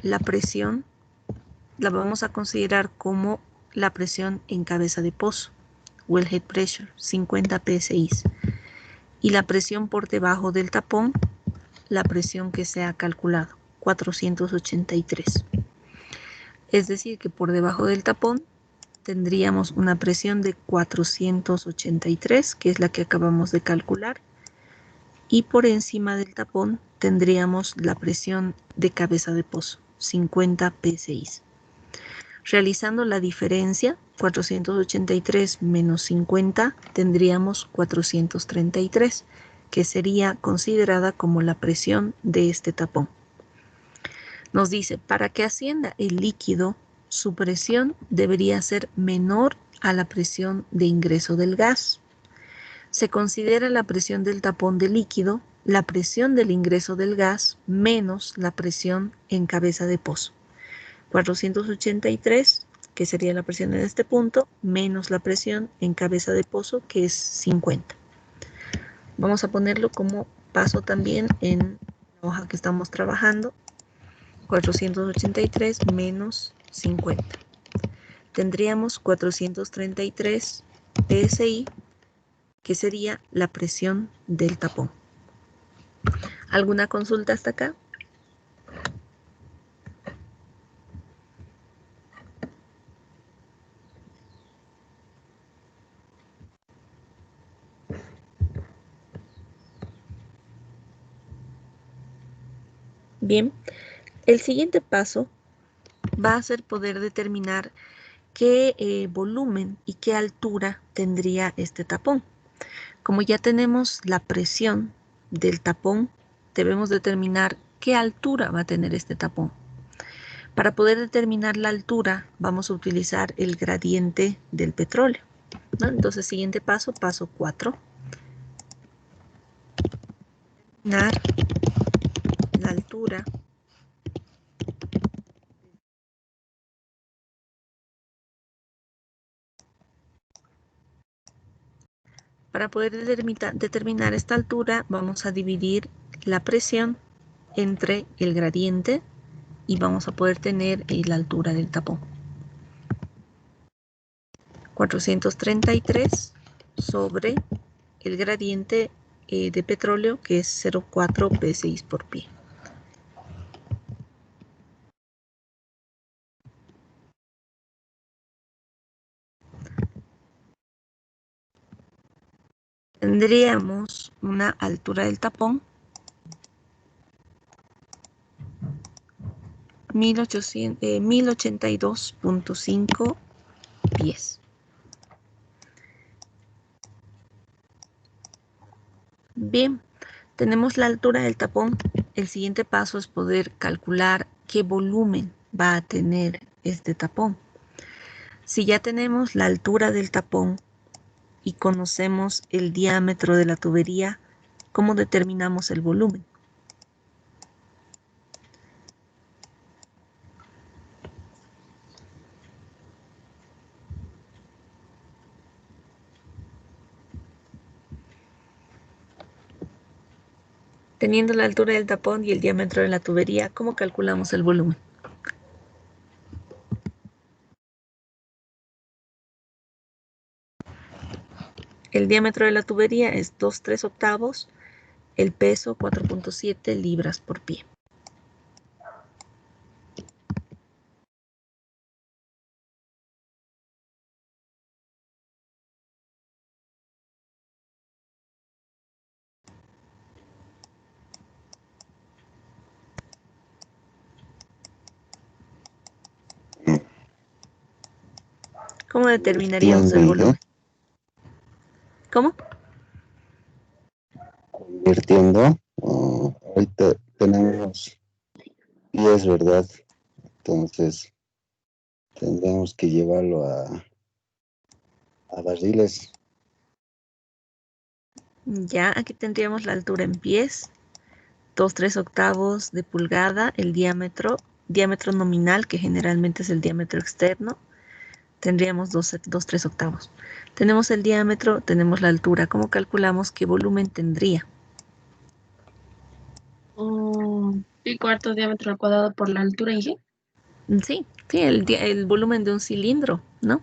la presión la vamos a considerar como la presión en cabeza de pozo, wellhead pressure, 50 psi. Y la presión por debajo del tapón, la presión que se ha calculado, 483. Es decir, que por debajo del tapón tendríamos una presión de 483, que es la que acabamos de calcular, y por encima del tapón tendríamos la presión de cabeza de pozo, 50 psi. Realizando la diferencia, 483 menos 50, tendríamos 433, que sería considerada como la presión de este tapón. Nos dice, para que ascienda el líquido, su presión debería ser menor a la presión de ingreso del gas. Se considera la presión del tapón de líquido, la presión del ingreso del gas menos la presión en cabeza de pozo. 483, que sería la presión en este punto, menos la presión en cabeza de pozo, que es 50. Vamos a ponerlo como paso también en la hoja que estamos trabajando. 483 menos 50. Tendríamos 433 PSI, que sería la presión del tapón. ¿Alguna consulta hasta acá? Bien, el siguiente paso va a ser poder determinar qué volumen y qué altura tendría este tapón. Como ya tenemos la presión del tapón, debemos determinar qué altura va a tener este tapón. Para poder determinar la altura, vamos a utilizar el gradiente del petróleo, ¿no? Entonces, siguiente paso, paso 4. Determinar la altura Para poder determinar esta altura, vamos a dividir la presión entre el gradiente y vamos a poder tener la altura del tapón. 433 sobre el gradiente de petróleo, que es 0,4 PSI por pie. Tendríamos una altura del tapón 1082.5 pies. Bien, tenemos la altura del tapón. El siguiente paso es poder calcular qué volumen va a tener este tapón. Si ya tenemos la altura del tapón y conocemos el diámetro de la tubería, ¿cómo determinamos el volumen? Teniendo la altura del tapón y el diámetro de la tubería, ¿cómo calculamos el volumen? El diámetro de la tubería es 2/3/8, el peso 4.7 libras por pie. ¿Cómo determinaríamos el volumen? ¿Cómo? Convirtiendo, ahorita tenemos pies, ¿verdad? Entonces tendremos que llevarlo a barriles. Ya, aquí tendríamos la altura en pies, 2/3/8 de pulgada, el diámetro nominal, que generalmente es el diámetro externo, tendríamos 2/3/8. Tenemos el diámetro, tenemos la altura. ¿Cómo calculamos qué volumen tendría? Pi cuarto diámetro al cuadrado por la altura, ¿y Sí, el volumen de un cilindro, ¿no?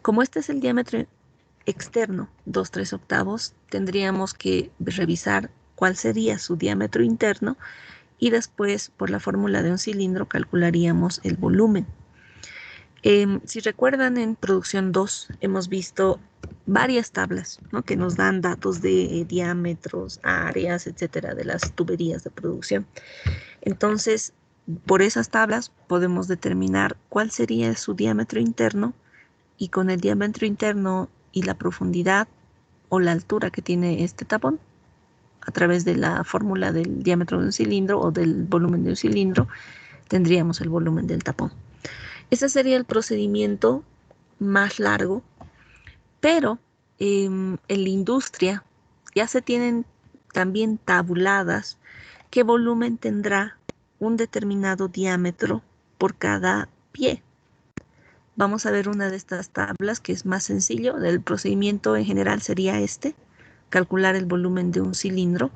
Como este es el diámetro externo, 2/3/8, tendríamos que revisar cuál sería su diámetro interno y después, por la fórmula de un cilindro, calcularíamos el volumen. Si recuerdan, en producción 2 hemos visto varias tablas, ¿no?, que nos dan datos de diámetros, áreas, etcétera, de las tuberías de producción. Entonces, por esas tablas podemos determinar cuál sería su diámetro interno, y con el diámetro interno y la profundidad o la altura que tiene este tapón, a través de la fórmula del diámetro de un cilindro o del volumen de un cilindro, tendríamos el volumen del tapón. Ese sería el procedimiento más largo, pero en la industria ya se tienen también tabuladas qué volumen tendrá un determinado diámetro por cada pie. Vamos a ver una de estas tablas que es más sencillo. El procedimiento en general sería calcular el volumen de un cilindro,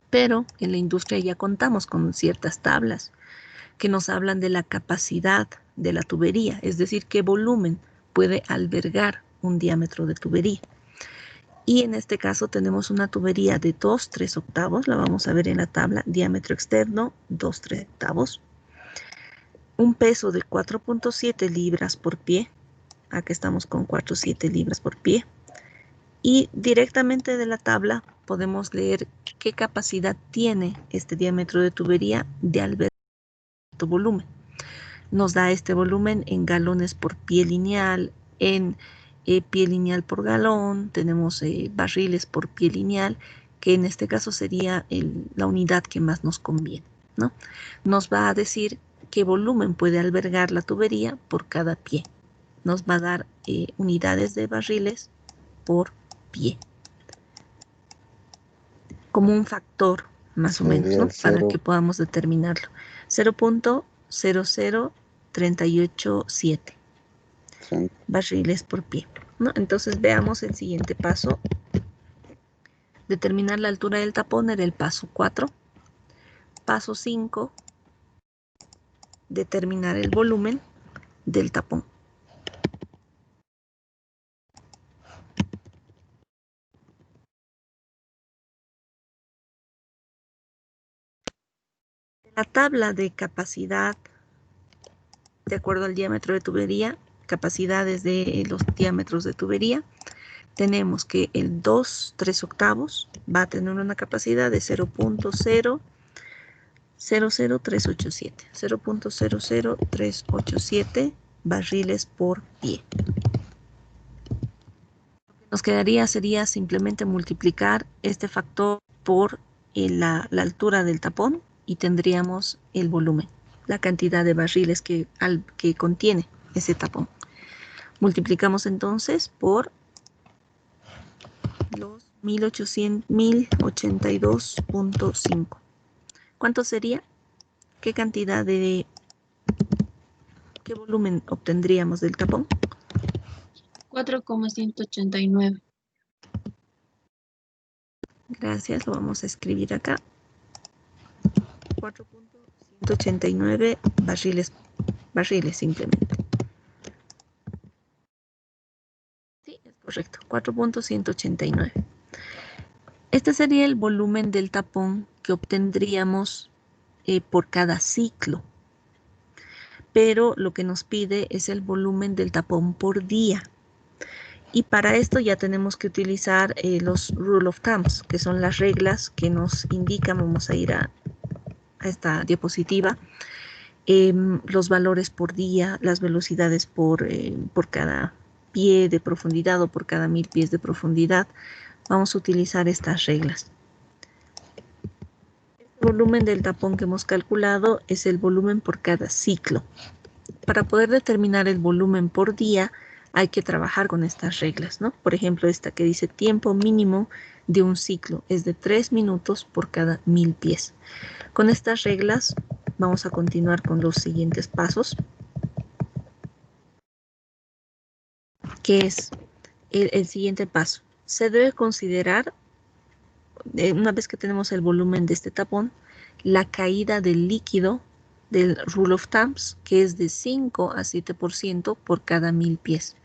pero en la industria ya contamos con ciertas tablas que nos hablan de la capacidad de la tubería, es decir, qué volumen puede albergar un diámetro de tubería. Y en este caso tenemos una tubería de 2/3 octavos, la vamos a ver en la tabla, diámetro externo 2/3 octavos, un peso de 4.7 libras por pie, aquí estamos con 4.7 libras por pie, y directamente de la tabla podemos leer qué capacidad tiene este diámetro de tubería de albergar volumen. Nos da este volumen en galones por pie lineal, en pie lineal por galón, tenemos barriles por pie lineal, que en este caso sería la unidad que más nos conviene, ¿no? Nos va a decir qué volumen puede albergar la tubería por cada pie. Nos va a dar unidades de barriles por pie. Como un factor, más o menos, ¿no? Para que podamos determinarlo. 0.00387 barriles por pie, ¿no? Entonces veamos el siguiente paso. Determinar la altura del tapón era el paso 4. Paso 5, determinar el volumen del tapón. La tabla de capacidad, de acuerdo al diámetro de tubería, capacidades de los diámetros de tubería, tenemos que el 2/3 octavos va a tener una capacidad de 0.00387 barriles por pie. Lo que nos quedaría sería simplemente multiplicar este factor por la altura del tapón y tendríamos el volumen, la cantidad de barriles que contiene ese tapón. Multiplicamos entonces por los 1082.5. ¿Cuánto sería? ¿Qué cantidad qué volumen obtendríamos del tapón? 4,189. Gracias, lo vamos a escribir acá. 4.189 barriles simplemente. Sí, es correcto, 4.189. Este sería el volumen del tapón que obtendríamos por cada ciclo. Pero lo que nos pide es el volumen del tapón por día. Y para esto ya tenemos que utilizar los rule of thumbs, que son las reglas que nos indican, vamos a ir a esta diapositiva, los valores por día, las velocidades por cada pie de profundidad o por cada 1000 pies de profundidad. Vamos a utilizar estas reglas. El volumen del tapón que hemos calculado es el volumen por cada ciclo. Para poder determinar el volumen por día, hay que trabajar con estas reglas, ¿no? Por ejemplo, esta que dice tiempo mínimo de un ciclo es de 3 minutos por cada 1000 pies. Con estas reglas vamos a continuar con los siguientes pasos, que es el siguiente paso. Se debe considerar, una vez que tenemos el volumen de este tapón, la caída del líquido del rule of thumbs, que es de 5 a 7% por cada 1000 pies.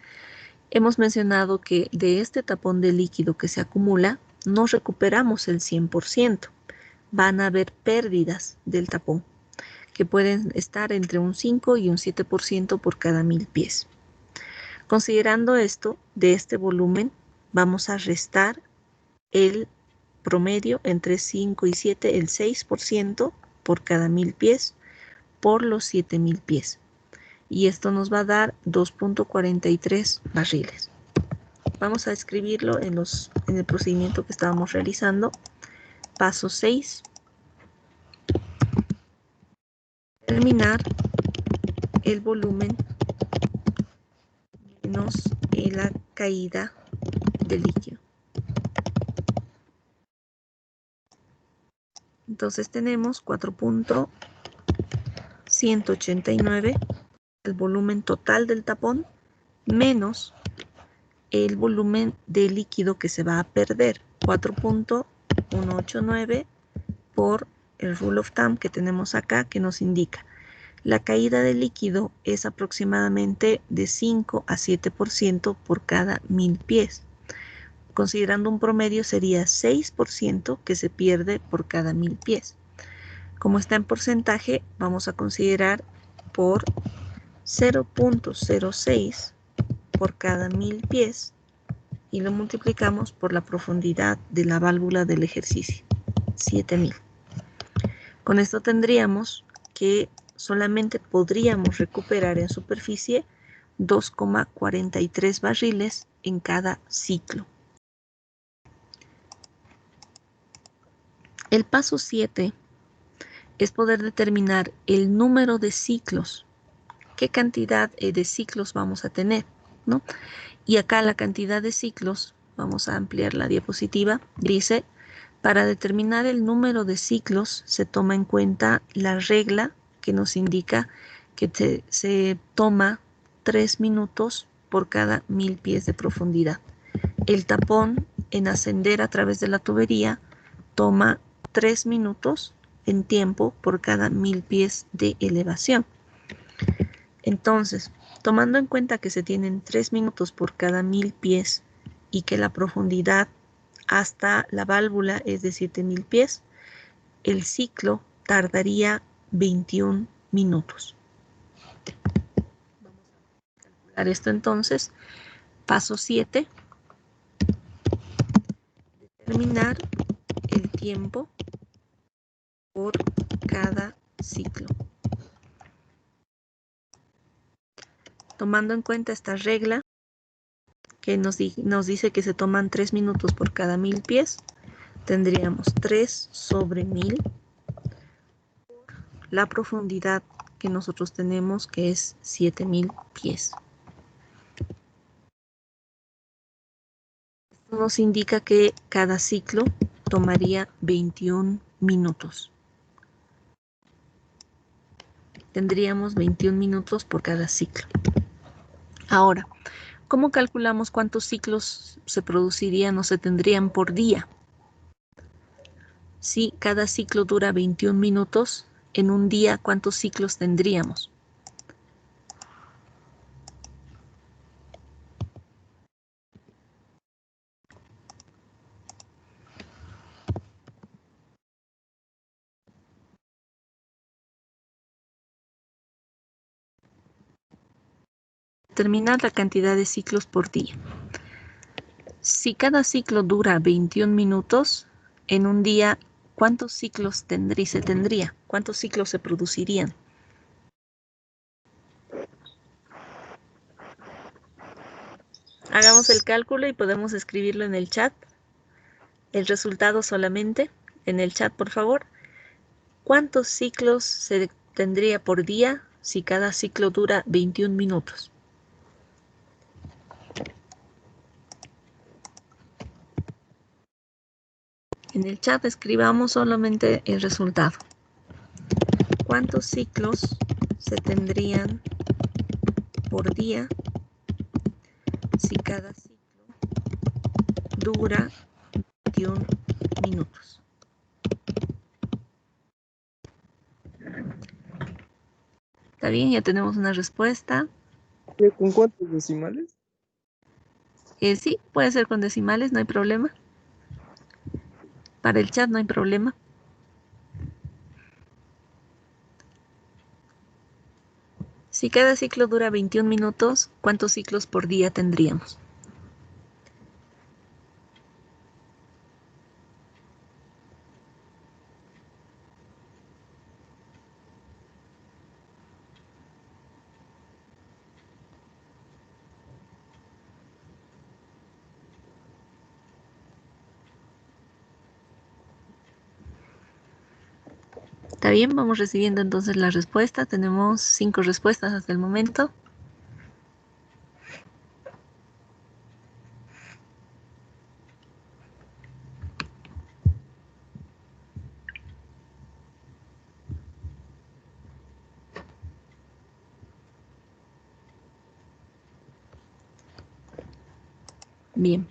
Hemos mencionado que de este tapón de líquido que se acumula, no recuperamos el 100%. Van a haber pérdidas del tapón, que pueden estar entre un 5 y un 7% por cada 1000 pies. Considerando esto, de este volumen, vamos a restar el promedio entre 5 y 7, el 6% por cada 1000 pies, por los 7000 pies. Y esto nos va a dar 2.43 barriles. Vamos a escribirlo en el procedimiento que estábamos realizando. Paso 6. Determinar el volumen menos la caída del líquido. Entonces tenemos 4.189 189, el volumen total del tapón, menos el volumen de líquido que se va a perder, 4.189 por el rule of thumb que tenemos acá, que nos indica la caída de líquido es aproximadamente de 5 a 7% por cada 1000 pies. Considerando un promedio sería 6% que se pierde por cada 1000 pies. Como está en porcentaje, vamos a considerar por 0.06 por cada 1000 pies y lo multiplicamos por la profundidad de la válvula del ejercicio, 7000. Con esto tendríamos que solamente podríamos recuperar en superficie 2,43 barriles en cada ciclo. El paso 7 es poder determinar el número de ciclos, qué cantidad de ciclos vamos a tener, ¿no? Y acá la cantidad de ciclos, vamos a ampliar la diapositiva, dice, para determinar el número de ciclos se toma en cuenta la regla que nos indica que se toma 3 minutos por cada 1000 pies de profundidad. El tapón en ascender a través de la tubería toma 3 minutos en tiempo por cada 1000 pies de elevación. Entonces, tomando en cuenta que se tienen 3 minutos por cada 1000 pies y que la profundidad hasta la válvula es de 7000 pies, el ciclo tardaría 21 minutos. Vamos a calcular esto entonces. Paso 7. Determinar el tiempo por cada ciclo. Tomando en cuenta esta regla que nos dice que se toman 3 minutos por cada 1000 pies, tendríamos 3 sobre 1000 por la profundidad que nosotros tenemos, que es 7000 pies. Esto nos indica que cada ciclo tomaría 21 minutos. Tendríamos 21 minutos por cada ciclo. Ahora, ¿cómo calculamos cuántos ciclos se producirían o se tendrían por día? Si cada ciclo dura 21 minutos, en un día, ¿cuántos ciclos tendríamos? Determinar la cantidad de ciclos por día. Si cada ciclo dura 21 minutos, en un día, ¿cuántos ciclos se tendría? ¿Cuántos ciclos se producirían? Hagamos el cálculo y podemos escribirlo en el chat. El resultado solamente en el chat, por favor. ¿Cuántos ciclos se tendría por día si cada ciclo dura 21 minutos? En el chat escribamos solamente el resultado. ¿Cuántos ciclos se tendrían por día si cada ciclo dura 21 minutos? ¿Está bien? Ya tenemos una respuesta. ¿Con cuántos decimales? Sí, puede ser con decimales, no hay problema. Para el chat no hay problema. Si cada ciclo dura 21 minutos, ¿cuántos ciclos por día tendríamos? Está bien, vamos recibiendo entonces la respuesta. Tenemos 5 respuestas hasta el momento. Bien,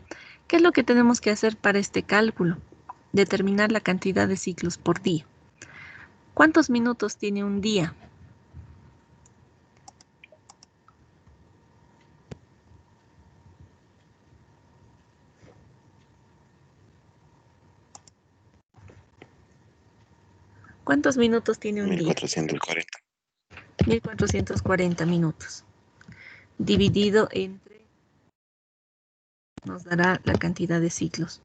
¿qué es lo que tenemos que hacer para este cálculo? Determinar la cantidad de ciclos por día. ¿Cuántos minutos tiene un día? ¿Cuántos minutos tiene un día? 1440. 1440 minutos. Dividido entre, nos dará la cantidad de ciclos.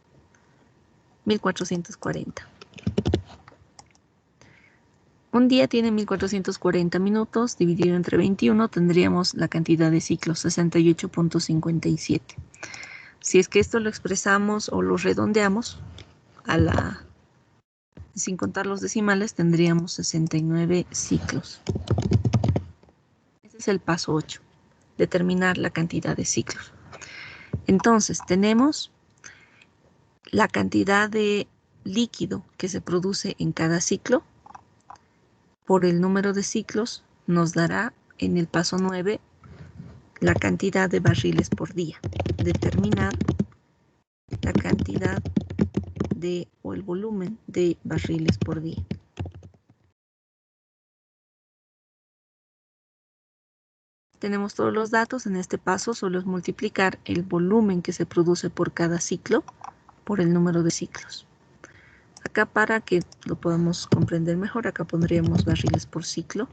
1440. Un día tiene 1440 minutos, dividido entre 21, tendríamos la cantidad de ciclos, 68.57. Si es que esto lo expresamos o lo redondeamos, sin contar los decimales, tendríamos 69 ciclos. Ese es el paso 8, determinar la cantidad de ciclos. Entonces, tenemos la cantidad de líquido que se produce en cada ciclo por el número de ciclos, nos dará en el paso 9 la cantidad de barriles por día. Determinar la cantidad o el volumen de barriles por día. Tenemos todos los datos. En este paso solo es multiplicar el volumen que se produce por cada ciclo por el número de ciclos. Acá, para que lo podamos comprender mejor, acá pondríamos barriles por ciclo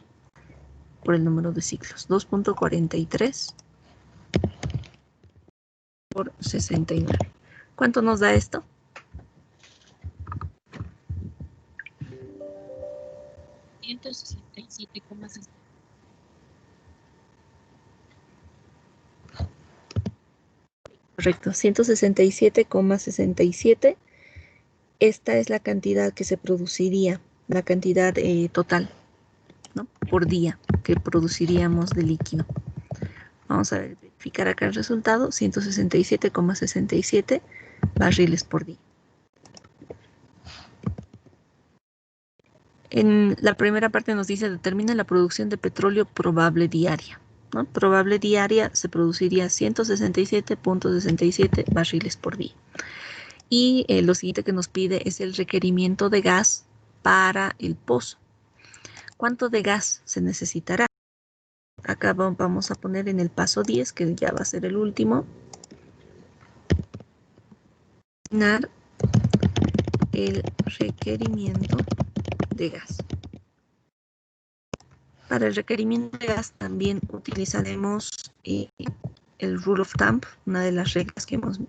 por el número de ciclos. 2.43 por 69. ¿Cuánto nos da esto? Correcto, 167,67. Esta es la cantidad que se produciría, la cantidad total, ¿no?, por día que produciríamos de líquido. Vamos a verificar acá el resultado, 167,67 barriles por día. En la primera parte nos dice, determina la producción de petróleo probable diaria, ¿no? Probable diaria se produciría 167.67 barriles por día. Y lo siguiente que nos pide es el requerimiento de gas para el pozo. ¿Cuánto de gas se necesitará? Acá vamos a poner en el paso 10, que ya va a ser el último, el requerimiento de gas. Para el requerimiento de gas también utilizaremos el rule of thumb, una de las reglas que hemos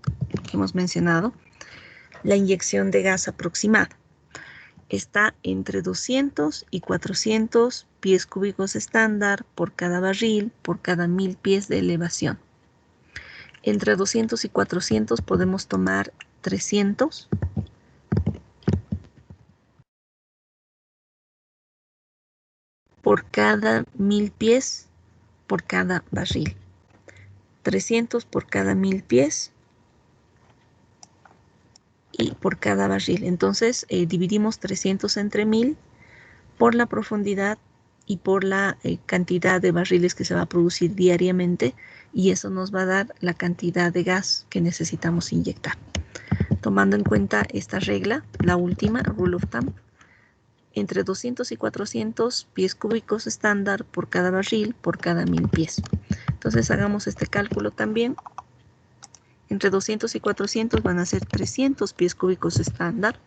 mencionado, la inyección de gas aproximada. Está entre 200 y 400 pies cúbicos estándar por cada barril por cada 1000 pies de elevación. Entre 200 y 400 podemos tomar 300 por cada 1000 pies por cada barril. 300 por cada 1000 pies y por cada barril. Entonces dividimos 300 entre 1000 por la profundidad y por la cantidad de barriles que se va a producir diariamente, y eso nos va a dar la cantidad de gas que necesitamos inyectar. Tomando en cuenta esta regla, la última, rule of thumb, entre 200 y 400 pies cúbicos estándar por cada barril por cada 1000 pies. Entonces hagamos este cálculo también. Entre 200 y 400 van a ser 300 pies cúbicos estándar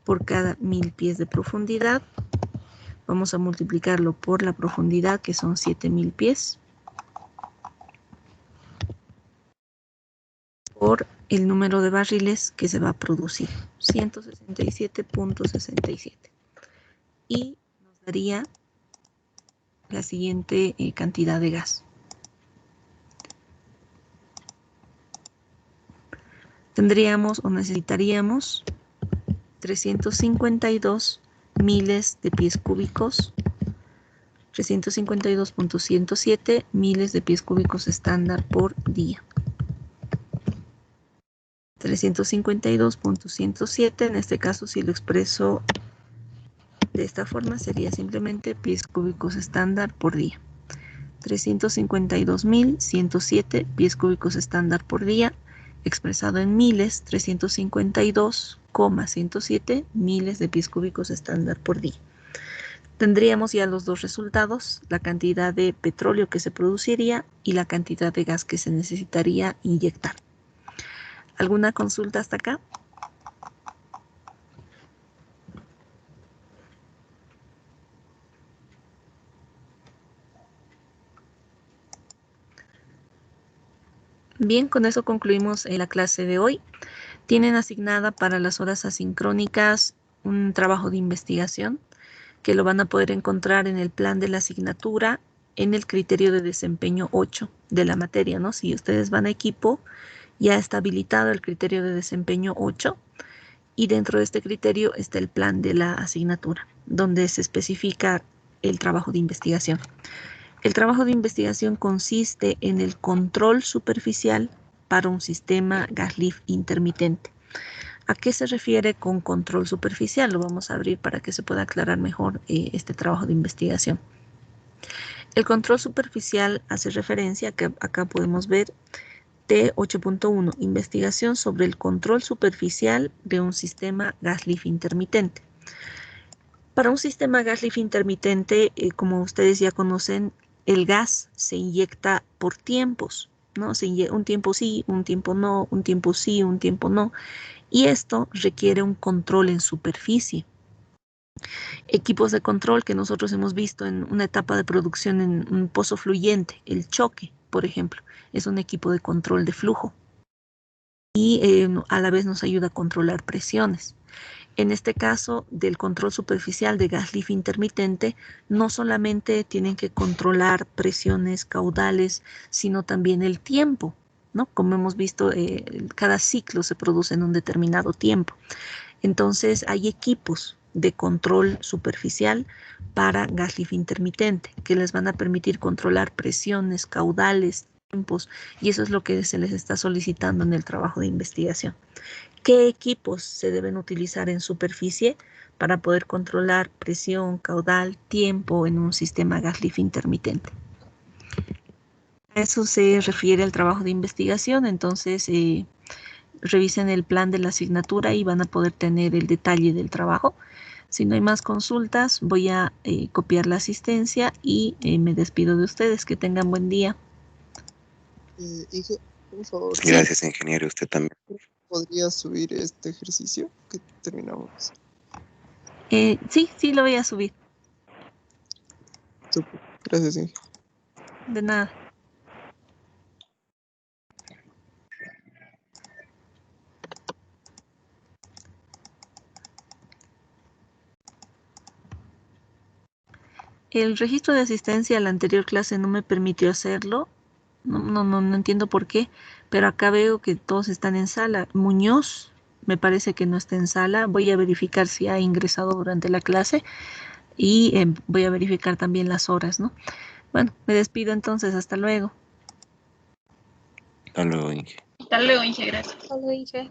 por cada 1000 pies de profundidad. Vamos a multiplicarlo por la profundidad, que son 7000 pies, por el número de barriles que se va a producir, 167.67. Y nos daría la siguiente cantidad de gas. Tendríamos o necesitaríamos 352 miles de pies cúbicos, 352.107 miles de pies cúbicos estándar por día. 352.107, en este caso, si lo expreso de esta forma, sería simplemente pies cúbicos estándar por día. 352.107 pies cúbicos estándar por día expresado en miles, 352,107 miles de pies cúbicos estándar por día. Tendríamos ya los dos resultados, la cantidad de petróleo que se produciría y la cantidad de gas que se necesitaría inyectar. ¿Alguna consulta hasta acá? Bien, con eso concluimos la clase de hoy. Tienen asignada para las horas asincrónicas un trabajo de investigación que lo van a poder encontrar en el plan de la asignatura en el criterio de desempeño 8 de la materia, ¿no? Si ustedes van a equipo, ya está habilitado el criterio de desempeño 8 y dentro de este criterio está el plan de la asignatura, donde se especifica el trabajo de investigación. El trabajo de investigación consiste en el control superficial para un sistema gas-lift intermitente. ¿A qué se refiere con control superficial? Lo vamos a abrir para que se pueda aclarar mejor este trabajo de investigación. El control superficial hace referencia, que acá podemos ver, T8.1, investigación sobre el control superficial de un sistema gas-lift intermitente. Para un sistema gas-lift intermitente, como ustedes ya conocen, el gas se inyecta por tiempos, ¿no? Un tiempo sí, un tiempo no, un tiempo sí, un tiempo no. Y esto requiere un control en superficie. Equipos de control que nosotros hemos visto en una etapa de producción en un pozo fluyente, el choque, por ejemplo, es un equipo de control de flujo. Y a la vez nos ayuda a controlar presiones. En este caso, del control superficial de gas-lift intermitente, no solamente tienen que controlar presiones caudales, sino también el tiempo, ¿no? Como hemos visto, cada ciclo se produce en un determinado tiempo. Entonces, hay equipos de control superficial para gas-lift intermitente que les van a permitir controlar presiones, caudales, tiempos, y eso es lo que se les está solicitando en el trabajo de investigación. ¿Qué equipos se deben utilizar en superficie para poder controlar presión, caudal, tiempo en un sistema gas-lift intermitente? A eso se refiere el trabajo de investigación. Entonces, revisen el plan de la asignatura y van a poder tener el detalle del trabajo. Si no hay más consultas, voy a copiar la asistencia y me despido de ustedes. Que tengan buen día. Inge, por favor. Gracias, ingeniero. Usted también. ¿Podría subir este ejercicio que terminamos? Sí, lo voy a subir. Super. Gracias, Inge. De nada. El registro de asistencia a la anterior clase no me permitió hacerlo. No entiendo por qué, pero acá veo que todos están en sala. Muñoz me parece que no está en sala. Voy a verificar si ha ingresado durante la clase y voy a verificar también las horas, ¿no? Bueno, me despido entonces. Hasta luego. Hasta luego, Inge. Hasta luego, Inge, gracias. Solo dije.